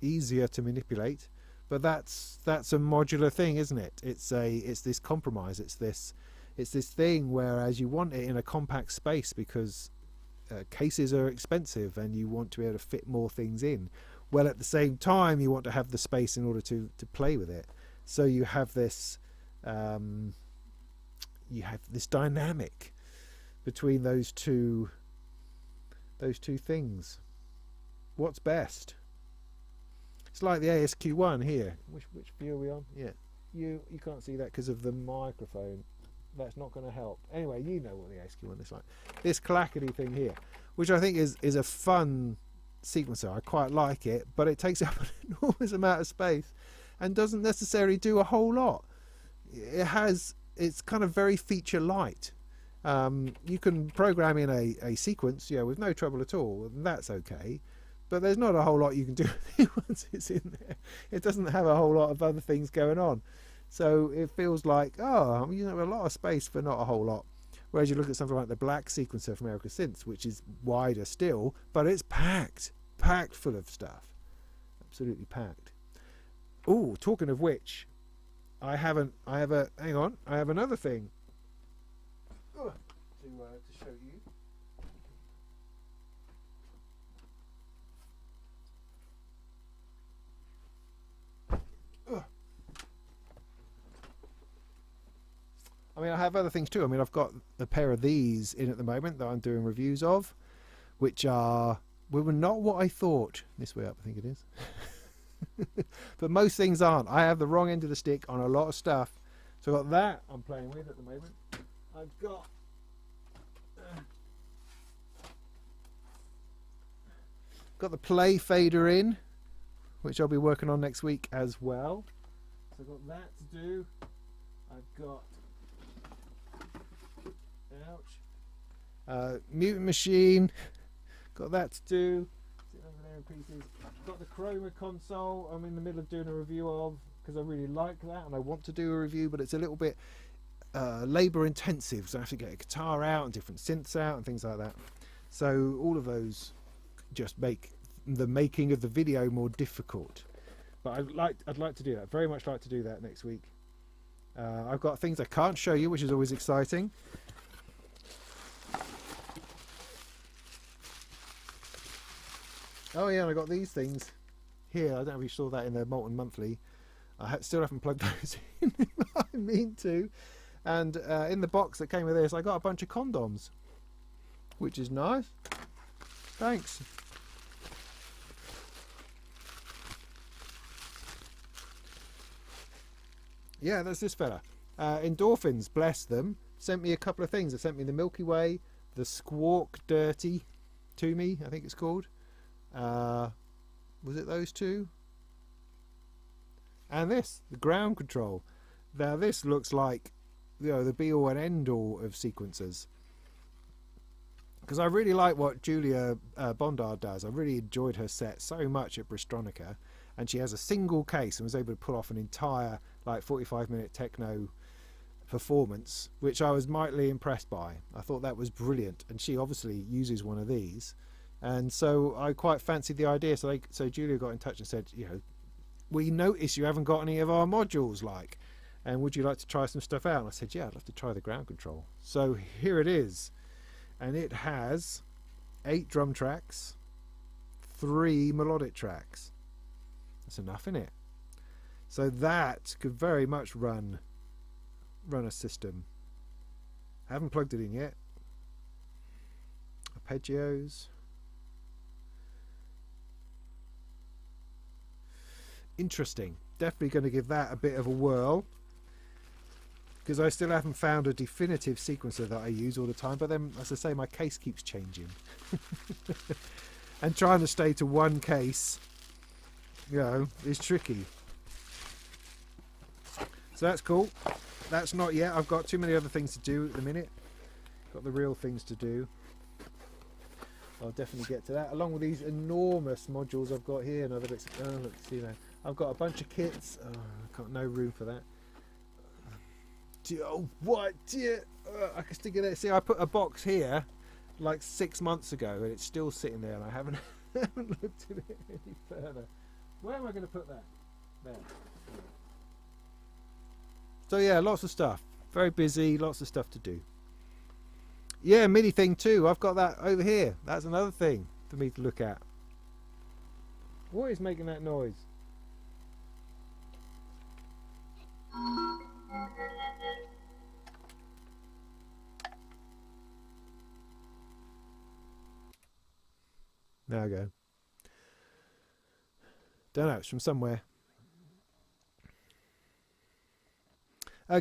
easier to manipulate, but that's a modular thing, isn't it? It's this compromise. It's this thing whereas you want it in a compact space because cases are expensive and you want to be able to fit more things in. Well, at the same time, you want to have the space in order to play with it. So you have this dynamic between those two things. What's best? It's like the ASQ1 here. Which view are we on? Yeah, you can't see that because of the microphone. That's not going to help. Anyway, you know what the ASQ1 is like. This clackety thing here, which I think is a fun sequencer. I quite like it, but it takes up an enormous amount of space and doesn't necessarily do a whole lot. It's kind of very feature light. You can program in a sequence, with no trouble at all, and that's okay. But there's not a whole lot you can do once it's in there. It doesn't have a whole lot of other things going on. So it feels like, a lot of space for not a whole lot. Whereas you look at something like the Black sequencer from America Synths, which is wider still, but it's packed full of stuff. Absolutely packed. Oh, talking of which, I have another thing to show you. I mean, I have other things too. I mean, I've got a pair of these in at the moment that I'm doing reviews of, which were not what I thought. This way up, I think it is. But most things aren't. I have the wrong end of the stick on a lot of stuff. So I've got that I'm playing with at the moment. I've got the play fader in, which I'll be working on next week as well. So I've got that to do. I've got Mutant Machine, got that to do. Over there in pieces. Got the Chroma console I'm in the middle of doing a review of because I really like that and I want to do a review, but it's a little bit labour intensive, so I have to get a guitar out and different synths out and things like that. So all of those just make the making of the video more difficult. But I'd like to do that. Very much like to do that next week. I've got things I can't show you, which is always exciting. Oh yeah, and I got these things here. I don't know if you saw that in the Molten Monthly. I still haven't plugged those in. I mean to. And in the box that came with this, I got a bunch of condoms, which is nice. Thanks. Yeah, that's this fella. Endorphins, bless them, sent me a couple of things. They sent me the Milky Way the Squawk Dirty to me, I think it's called. Was it those two? And this, the ground control. Now this looks like, you know, the be all and end all of sequencers. Because I really like what Julia Bondard does. I really enjoyed her set so much at Bristronica, and she has a single case and was able to pull off an entire like 45-minute techno performance, which I was mightily impressed by. I thought that was brilliant, and she obviously uses one of these, and so I quite fancied the idea. So Julia got in touch and said, you know, we notice you haven't got any of our modules, like, and would you like to try some stuff out? And I said, yeah, I'd love to try the ground control. So here it is. And it has 8 drum tracks, 3 melodic tracks. That's enough, isn't it? So that could very much run a system. I haven't plugged it in yet. Arpeggios. Interesting. Definitely going to give that a bit of a whirl, because I still haven't found a definitive sequencer that I use all the time. But then, as I say, my case keeps changing. And trying to stay to one case, you know, is tricky. So that's cool. That's not yet. I've got too many other things to do at the minute. Got the real things to do. I'll definitely get to that, along with these enormous modules I've got here and other bits. Oh, look, see there. I've got a bunch of kits. Oh, I've got no room for that. Oh, what? I can stick it there. See, I put a box here like 6 months ago, and it's still sitting there, and I haven't looked at it any further. Where am I going to put that? There. So yeah, lots of stuff. Very busy. Lots of stuff to do. Yeah, MIDI thing too. I've got that over here. That's another thing for me to look at. What is making that noise? There I go. Don't know, it's from somewhere.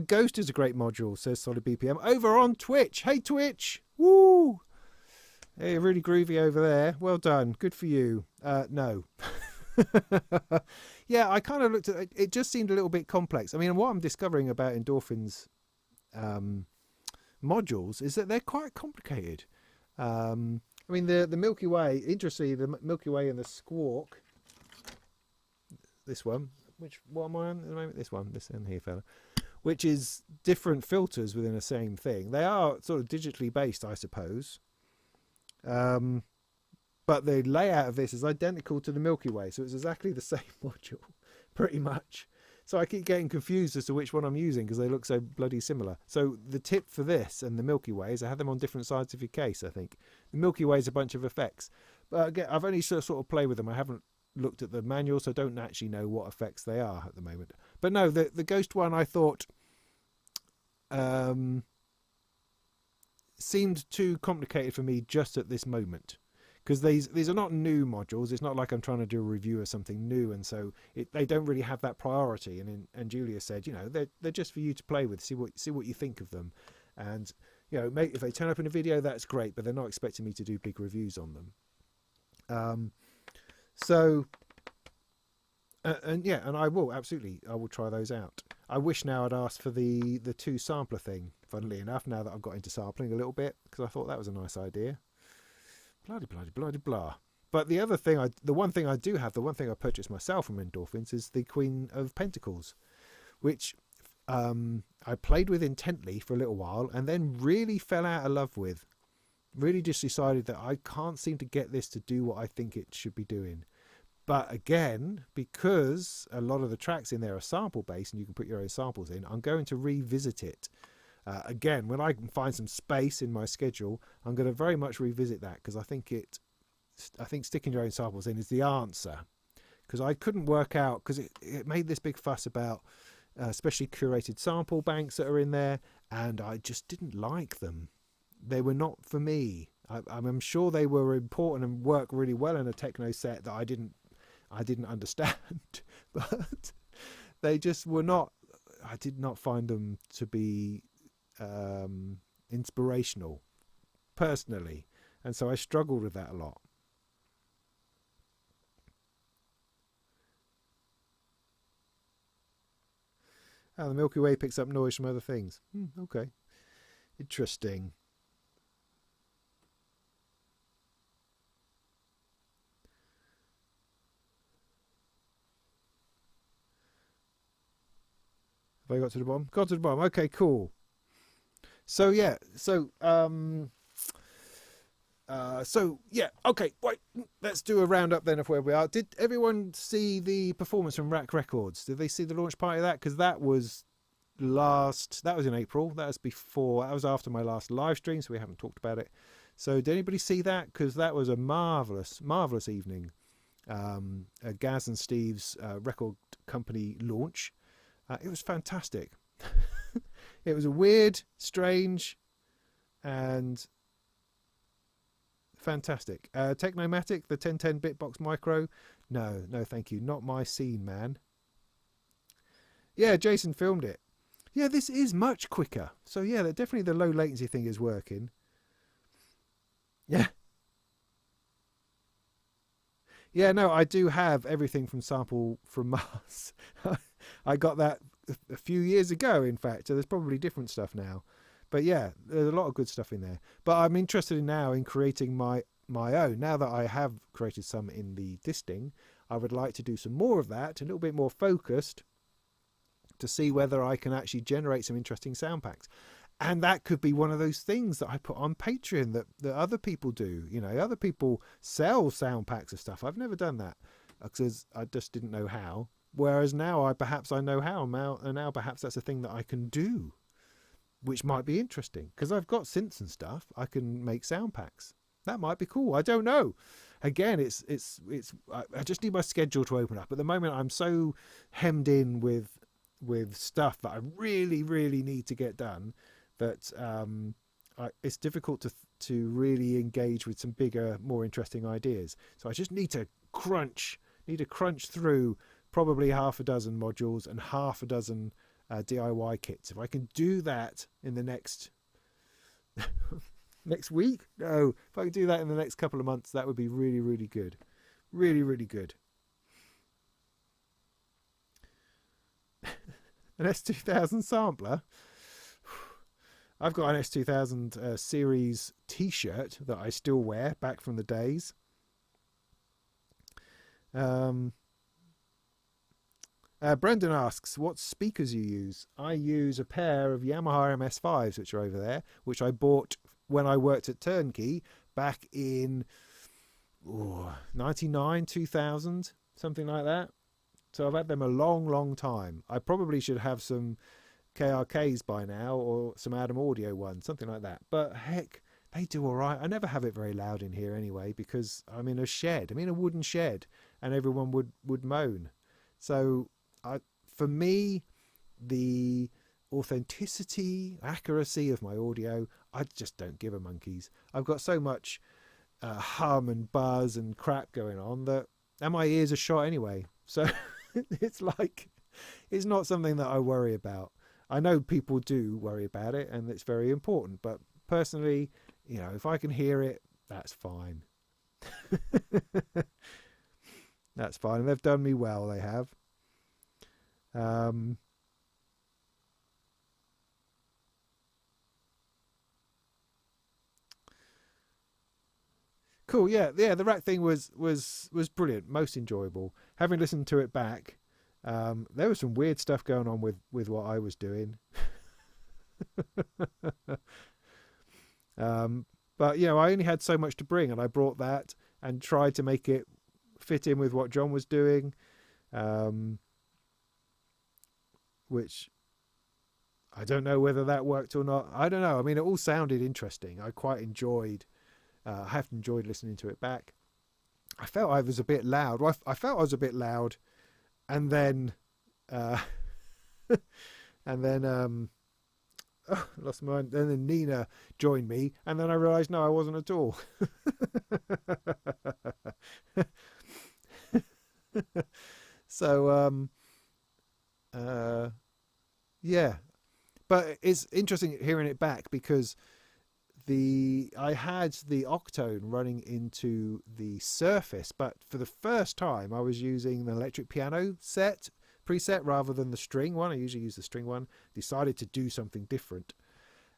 Ghost is a great module, says Solid BPM. Over on Twitch. Hey, Twitch. Woo! Hey, really groovy over there. Well done. Good for you. No. Yeah, I kind of looked at it. It just seemed a little bit complex. I mean, what I'm discovering about Endorphin's modules is that they're quite complicated. I mean, the Milky Way, interestingly, the Milky Way and the Squawk, this one, what am I on at the moment? This one, this one here, fella, which is different filters within the same thing. They are sort of digitally based, I suppose. But the layout of this is identical to the Milky Way, so it's exactly the same module, pretty much. So I keep getting confused as to which one I'm using because they look so bloody similar. So the tip for this and the Milky Way is I have them on different sides of your case, I think. The Milky Way is a bunch of effects. But again, I've only sort of played with them. I haven't looked at the manual, so I don't actually know what effects they are at the moment. But no, the Ghost one I thought seemed too complicated for me just at this moment. Because these are not new modules. It's not like I'm trying to do a review of something new, and so they don't really have that priority. And Julia said, you know, they're just for you to play with, see what you think of them, and you know, if they turn up in a video, that's great. But they're not expecting me to do big reviews on them. And I will try those out. I wish now I'd asked for the 2 sampler thing. Funnily enough, now that I've got into sampling a little bit, because I thought that was a nice idea. Blah. But the one thing I do have, the one thing I purchased myself from Endorphins is the Queen of Pentacles, which I played with intently for a little while and then really fell out of love with. Really just decided that I can't seem to get this to do what I think it should be doing. But again, because a lot of the tracks in there are sample based and you can put your own samples in, I'm going to revisit it. Again, when I can find some space in my schedule, I'm going to very much revisit that, because I think sticking your own samples in is the answer. Because I couldn't work out, because it made this big fuss about especially curated sample banks that are in there, and I just didn't like them. They were not for me. I'm sure they were important and work really well in a techno set that I didn't understand, but they just were not. I did not find them to be inspirational personally, and so I struggled with that a lot. Oh, the Milky Way picks up noise from other things. Okay, interesting. Have I got to the bottom? Got to the bottom. Okay, cool. So yeah, so yeah, okay. Wait, let's do a roundup then of where we are. Did everyone see the performance from Rack Records? Did they see the launch party of that? Because that was that was in April. That was before. That was after my last live stream, so we haven't talked about it. So did anybody see that? Because that was a marvelous evening. Gaz and Steve's record company launch. It was fantastic. It was a weird, strange, and fantastic. Technomatic, the 1010 Bitbox Micro. No, thank you. Not my scene, man. Yeah, Jason filmed it. Yeah, this is much quicker. So yeah, definitely the low latency thing is working. Yeah. Yeah, no, I do have everything from Sample from Mars. I got that a few years ago, in fact, so there's probably different stuff now. But yeah, there's a lot of good stuff in there. But I'm interested now in creating my own. Now that I have created some in the disting, I would like to do some more of that, a little bit more focused, to see whether I can actually generate some interesting sound packs. And that could be one of those things that I put on Patreon that other people do. You know, other people sell sound packs of stuff. I've never done that because I just didn't know how. Whereas now perhaps I know how, and now perhaps that's a thing that I can do, which might be interesting because I've got synths and stuff. I can make sound packs. That might be cool. I don't know. Again, it's I just need my schedule to open up. At the moment, I'm so hemmed in with stuff that I really need to get done that it's difficult to really engage with some bigger, more interesting ideas. So I just need to crunch through probably half a dozen modules and half a dozen DIY kits. If I can do that in the next week, no, if I can do that in the next couple of months, that would be really good. Really good. An S2000 sampler. I've got an S2000 series t-shirt that I still wear back from the days. Brendan asks, what speakers you use? I use a pair of Yamaha MS5s, which are over there, which I bought when I worked at Turnkey back in 99, 2000, something like that. So I've had them a long time. I probably should have some KRKs by now, or some Adam Audio ones, something like that. But heck, they do all right. I never have it very loud in here anyway, because I'm in a shed. I'm in a wooden shed, and everyone would moan. So for me, the authenticity, accuracy of my audio, I just don't give a monkeys. I've got so much hum and buzz and crap going on and my ears are shot anyway. So it's not something that I worry about. I know people do worry about it, and it's very important. But personally, if I can hear it, that's fine. That's fine. And they've done me well, they have. Cool, yeah. The rack thing was brilliant, most enjoyable. Having listened to it back, there was some weird stuff going on with what I was doing. But I only had so much to bring, and I brought that and tried to make it fit in with what John was doing, which I don't know whether that worked or not. I don't know. I mean, it all sounded interesting. I quite enjoyed. I have enjoyed listening to it back. I felt I was a bit loud. I felt I was a bit loud, and then, lost my mind. And then Nina joined me, and then I realised no, I wasn't at all. So, yeah, but it's interesting hearing it back because I had the octone running into the Surface, but for the first time I was using the electric piano preset rather than the string one. I usually use the string one. Decided to do something different,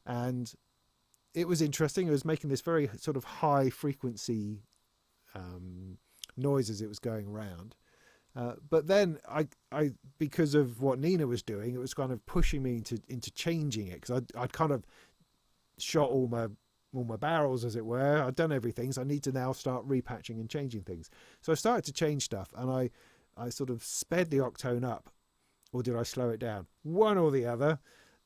and it was interesting. It was making this very sort of high frequency noise as it was going around. But then I because of what Nina was doing, it was kind of pushing me into changing it, because I'd kind of shot all my barrels, as it were. I'd done everything, so I need to now start repatching and changing things. So I started to change stuff, and I sort of sped the octone up, or did I slow it down? One or the other,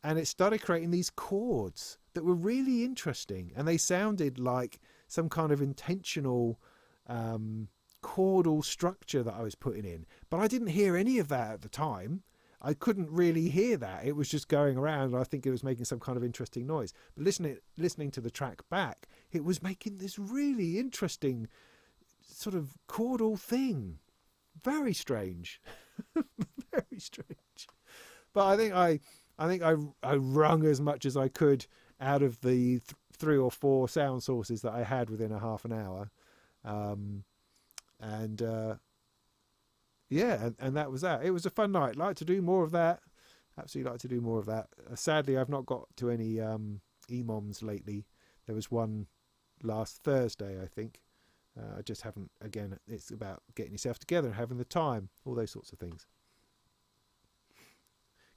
and it started creating these chords that were really interesting, and they sounded like some kind of intentional chordal structure that I was putting in, but I didn't hear any of that at the time. I couldn't really hear that. It was just going around, and I think it was making some kind of interesting noise. But listening to the track back, it was making this really interesting sort of chordal thing. Very strange. Very strange. But I think I wrung as much as I could out of the 3 or 4 sound sources that I had within a half an hour. Yeah, and that was that. It was a fun night. Like to do more of that. Absolutely like to do more of that. Sadly, I've not got to any EMOMs lately. There was one last Thursday, I think. I just haven't. Again, it's about getting yourself together and having the time. All those sorts of things.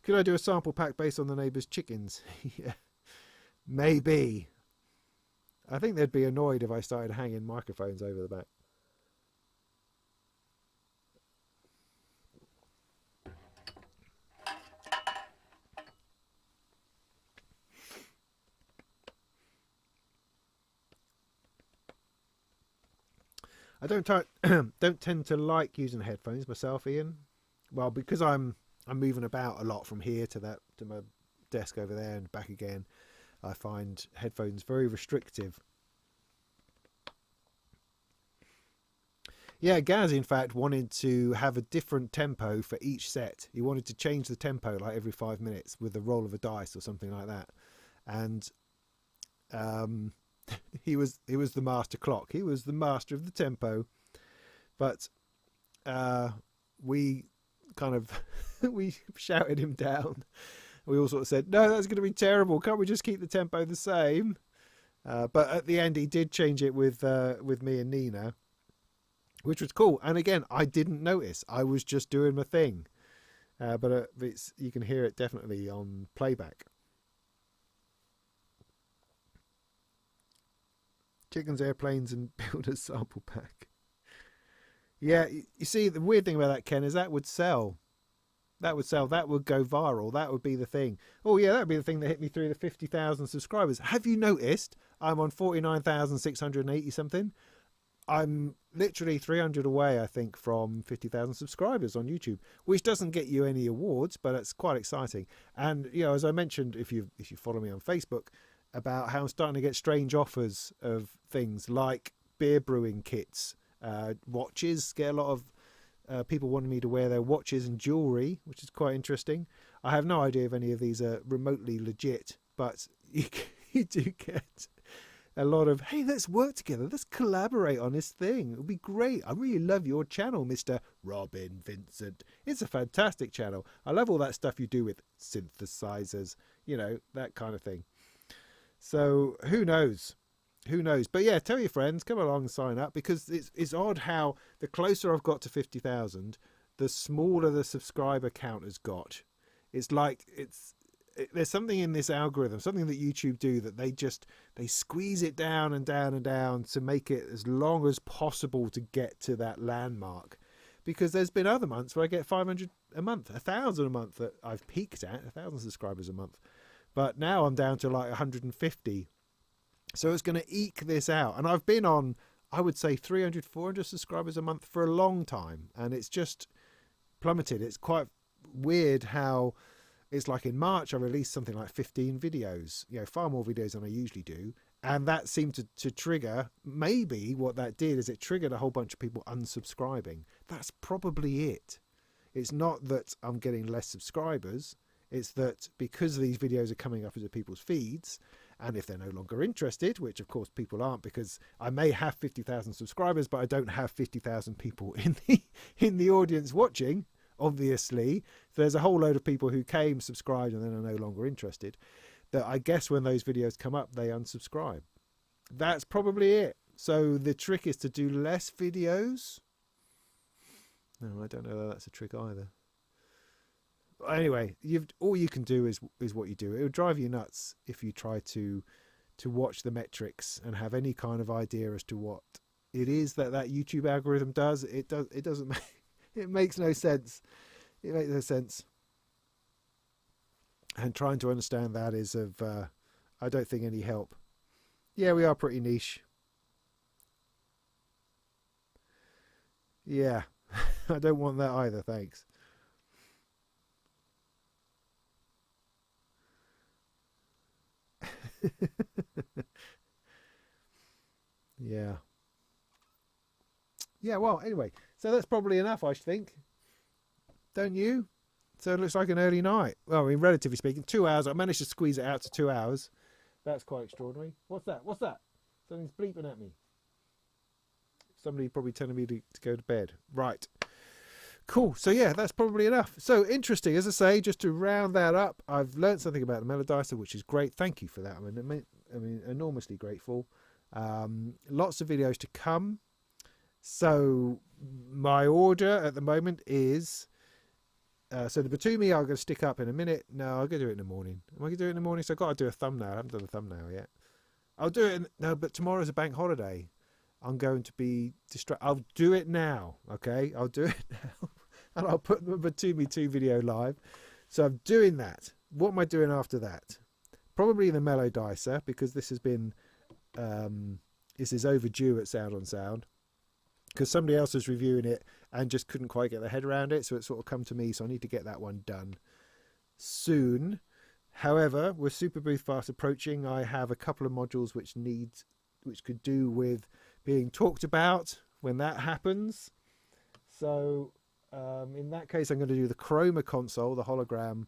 Could I do a sample pack based on the neighbour's chickens? Yeah, maybe. I think they'd be annoyed if I started hanging microphones over the back. I don't tend to like using headphones myself, Ian. Well, because I'm moving about a lot from here to my desk over there and back again. I find headphones very restrictive. Yeah, Gaz in fact wanted to have a different tempo for each set. He wanted to change the tempo like every 5 minutes with the roll of a dice or something like that. And he was the master clock. He was the master of the tempo. But we kind of we shouted him down. We all sort of said, no, that's going to be terrible. Can't we just keep the tempo the same? But at the end, he did change it with me and Nina, which was cool. And again, I didn't notice. I was just doing my thing. But you can hear it definitely on playback. Chickens, airplanes, and builders sample pack. Yeah, you see, the weird thing about that, Ken, is that would sell. That would sell. That would go viral. That would be the thing. Oh, yeah, that would be the thing that hit me through the 50,000 subscribers. Have you noticed I'm on 49,680 something? I'm literally 300 away, I think, from 50,000 subscribers on YouTube, which doesn't get you any awards, but it's quite exciting. And, you know, as I mentioned, if you follow me on Facebook, about how I'm starting to get strange offers of things like beer brewing kits, watches. Get a lot of people wanting me to wear their watches and jewellery, which is quite interesting. I have no idea if any of these are remotely legit, but you do get a lot of, hey, let's work together, let's collaborate on this thing, it'll be great, I really love your channel, Mr. Robin Vincent. It's a fantastic channel. I love all that stuff you do with synthesizers, you know, that kind of thing. So who knows? Who knows? But yeah, tell your friends, come along and sign up, because it's odd how the closer I've got to 50,000, the smaller the subscriber count has got. It's like there's something in this algorithm, something that YouTube do, that they squeeze it down and down and down to make it as long as possible to get to that landmark. Because there's been other months where I get 500 a month, 1,000 a month that I've peaked at, 1,000 subscribers a month. But now I'm down to like 150. So it's going to eke this out. And I've been on, I would say, 300, 400 subscribers a month for a long time. And it's just plummeted. It's quite weird how it's like in March I released something like 15 videos. You know, far more videos than I usually do. And that seemed to trigger, maybe what that did is it triggered a whole bunch of people unsubscribing. That's probably it. It's not that I'm getting less subscribers. It's that because these videos are coming up into people's feeds, And if they're no longer interested, which of course people aren't, because I may have 50,000 subscribers, but I don't have 50,000 people in the audience watching, obviously. There's a whole load of people who came, subscribed, and then are no longer interested, that I guess when those videos come up, they unsubscribe. That's probably it. So the trick is to do less videos. No, I don't know that that's a trick either. Anyway, all you can do is what you do. It would drive you nuts if you try to watch the metrics and have any kind of idea as to what it is that YouTube algorithm does. It doesn't make, it makes no sense. It makes no sense. And trying to understand that is of I don't think any help. Yeah, we are pretty niche. Yeah, I don't want that either, thanks. Yeah. Yeah, well, anyway, so that's probably enough, I think. Don't you? So it looks like an early night. Well, I mean, relatively speaking, 2 hours. I managed to squeeze it out to 2 hours. That's quite extraordinary. What's that? What's that? Something's bleeping at me. Somebody probably telling me to go to bed. Right. Cool. So yeah, that's probably enough. So interesting, as I say, just to round that up, I've learned something about the Mello-dicer, which is great. Thank you for that. I mean, enormously grateful. Lots of videos to come. So my order at the moment is, so the Batumi I'm going to stick up in a minute. No, I'm going to do it in the morning. Am I going to do it in the morning? So I've got to do a thumbnail. I haven't done a thumbnail yet. I'll do it. No, but tomorrow's a bank holiday. I'm going to be distracted. I'll do it now. Okay, I'll do it now. And I'll put the Batumi 2 video live. So I'm doing that. What am I doing after that? Probably the Mello-dicer, because this has been, this is overdue at Sound on Sound. Because somebody else was reviewing it and just couldn't quite get their head around it. So it's sort of come to me. So I need to get that one done soon. However, with Super Booth fast approaching, I have a couple of modules which could do with being talked about when that happens. So in that case, I'm going to do the Chroma console, the hologram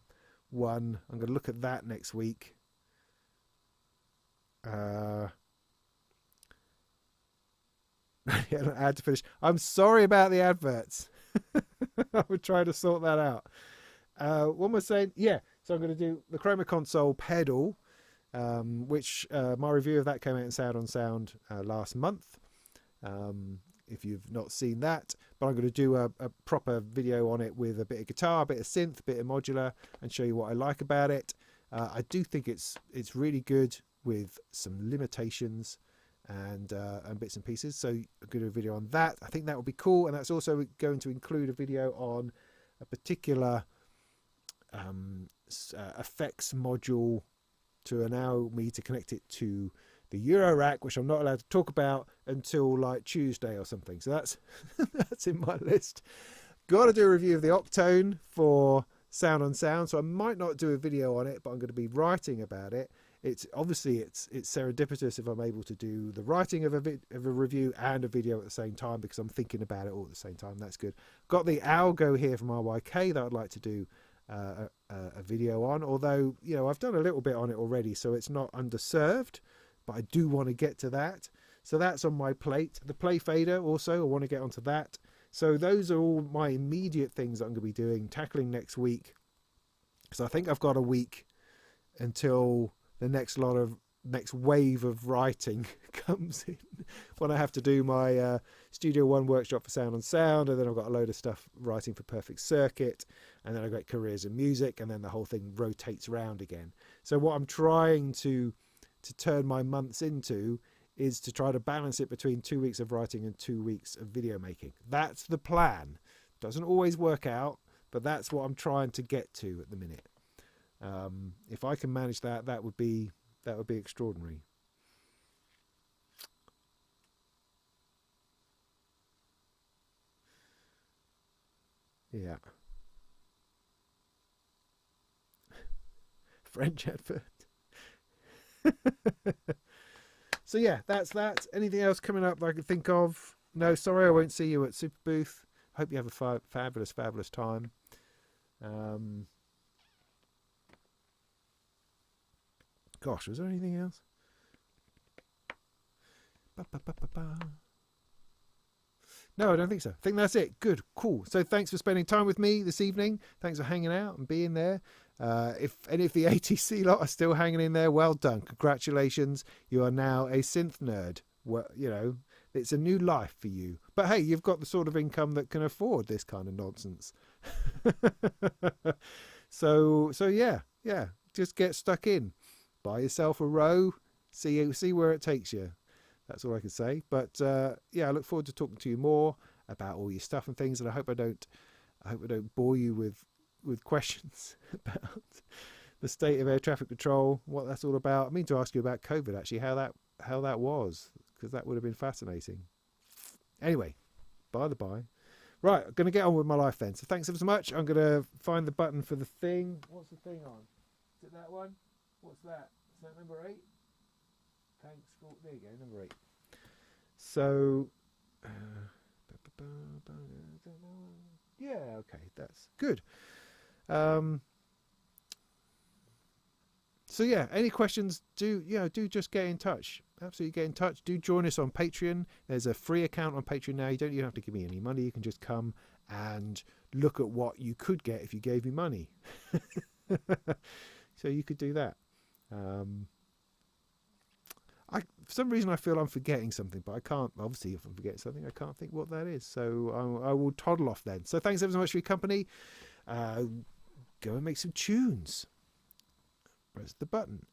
one. I'm going to look at that next week. I had to finish. I'm sorry about the adverts. I would try to sort that out. What am I saying? Yeah, so I'm going to do the Chroma console pedal, which my review of that came out in Sound on Sound last month. If you've not seen that, but I'm going to do a proper video on it with a bit of guitar, a bit of synth, a bit of modular, and show you what I like about it. I do think it's really good with some limitations and bits and pieces. So I'm going to do a video on that. I think that will be cool, and that's also going to include a video on a particular effects module to allow me to connect it to the Euro rack, which I'm not allowed to talk about until like Tuesday or something. So that's that's in my list. Got to do a review of the Octone for Sound on Sound, so I might not do a video on it, but I'm going to be writing about it. It's obviously it's serendipitous if I'm able to do the writing of a review and a video at the same time, because I'm thinking about it all at the same time. That's good. Got the Algo here from RYK that I'd like to do a video on, although you know I've done a little bit on it already, so it's not underserved, but I do want to get to that. So that's on my plate. The Play Fader also, I want to get onto that. So those are all my immediate things that I'm going to be doing, tackling next week. So I think I've got a week until the next wave of writing comes in, when I have to do my Studio One workshop for Sound on Sound, and then I've got a load of stuff writing for Perfect Circuit, and then I've got Careers in Music, and then the whole thing rotates around again. So what I'm trying to turn my months into is to try to balance it between 2 weeks of writing and 2 weeks of video making. That's the plan. Doesn't always work out, but that's what I'm trying to get to at the minute. If I can manage that, that would be extraordinary. Yeah. French advert. So yeah, that's that. Anything else coming up that I can think of? No, sorry, I won't see you at Super Booth. Hope you have a fabulous time. Gosh, was there anything else? Ba, ba, ba, ba, ba. No, I don't think so. I think that's it. Good, cool. So thanks for spending time with me this evening. Thanks for hanging out and being there. If any of the ATC lot are still hanging in there, well done. Congratulations. You are now a synth nerd. Well, you know, it's a new life for you. But hey, you've got the sort of income that can afford this kind of nonsense. So yeah. Just get stuck in. Buy yourself a row. See where it takes you. That's all I can say. But yeah, I look forward to talking to you more about all your stuff and things. And I hope I don't bore you with questions about the state of air traffic control, what that's all about. I mean to ask you about COVID, actually, how that was, because that would have been fascinating. Anyway, by the by. Right, I'm going to get on with my life then. So thanks ever so much. I'm going to find the button for the thing. What's the thing on? Is it that one? What's that? Is that number 8? Thanks for... There you go, number 8. So... yeah, okay, that's good. So yeah, any questions, do just get in touch. Absolutely get in touch. Do join us on Patreon. There's a free account on Patreon now. You don't even have to give me any money. You can just come and look at what you could get if you gave me money. So you could do that. For some reason I feel I'm forgetting something, but I can't. Obviously, if I'm forgetting something, I can't think what that is. So I will toddle off then. So thanks ever so much for your company. Go and make some tunes. Press the button.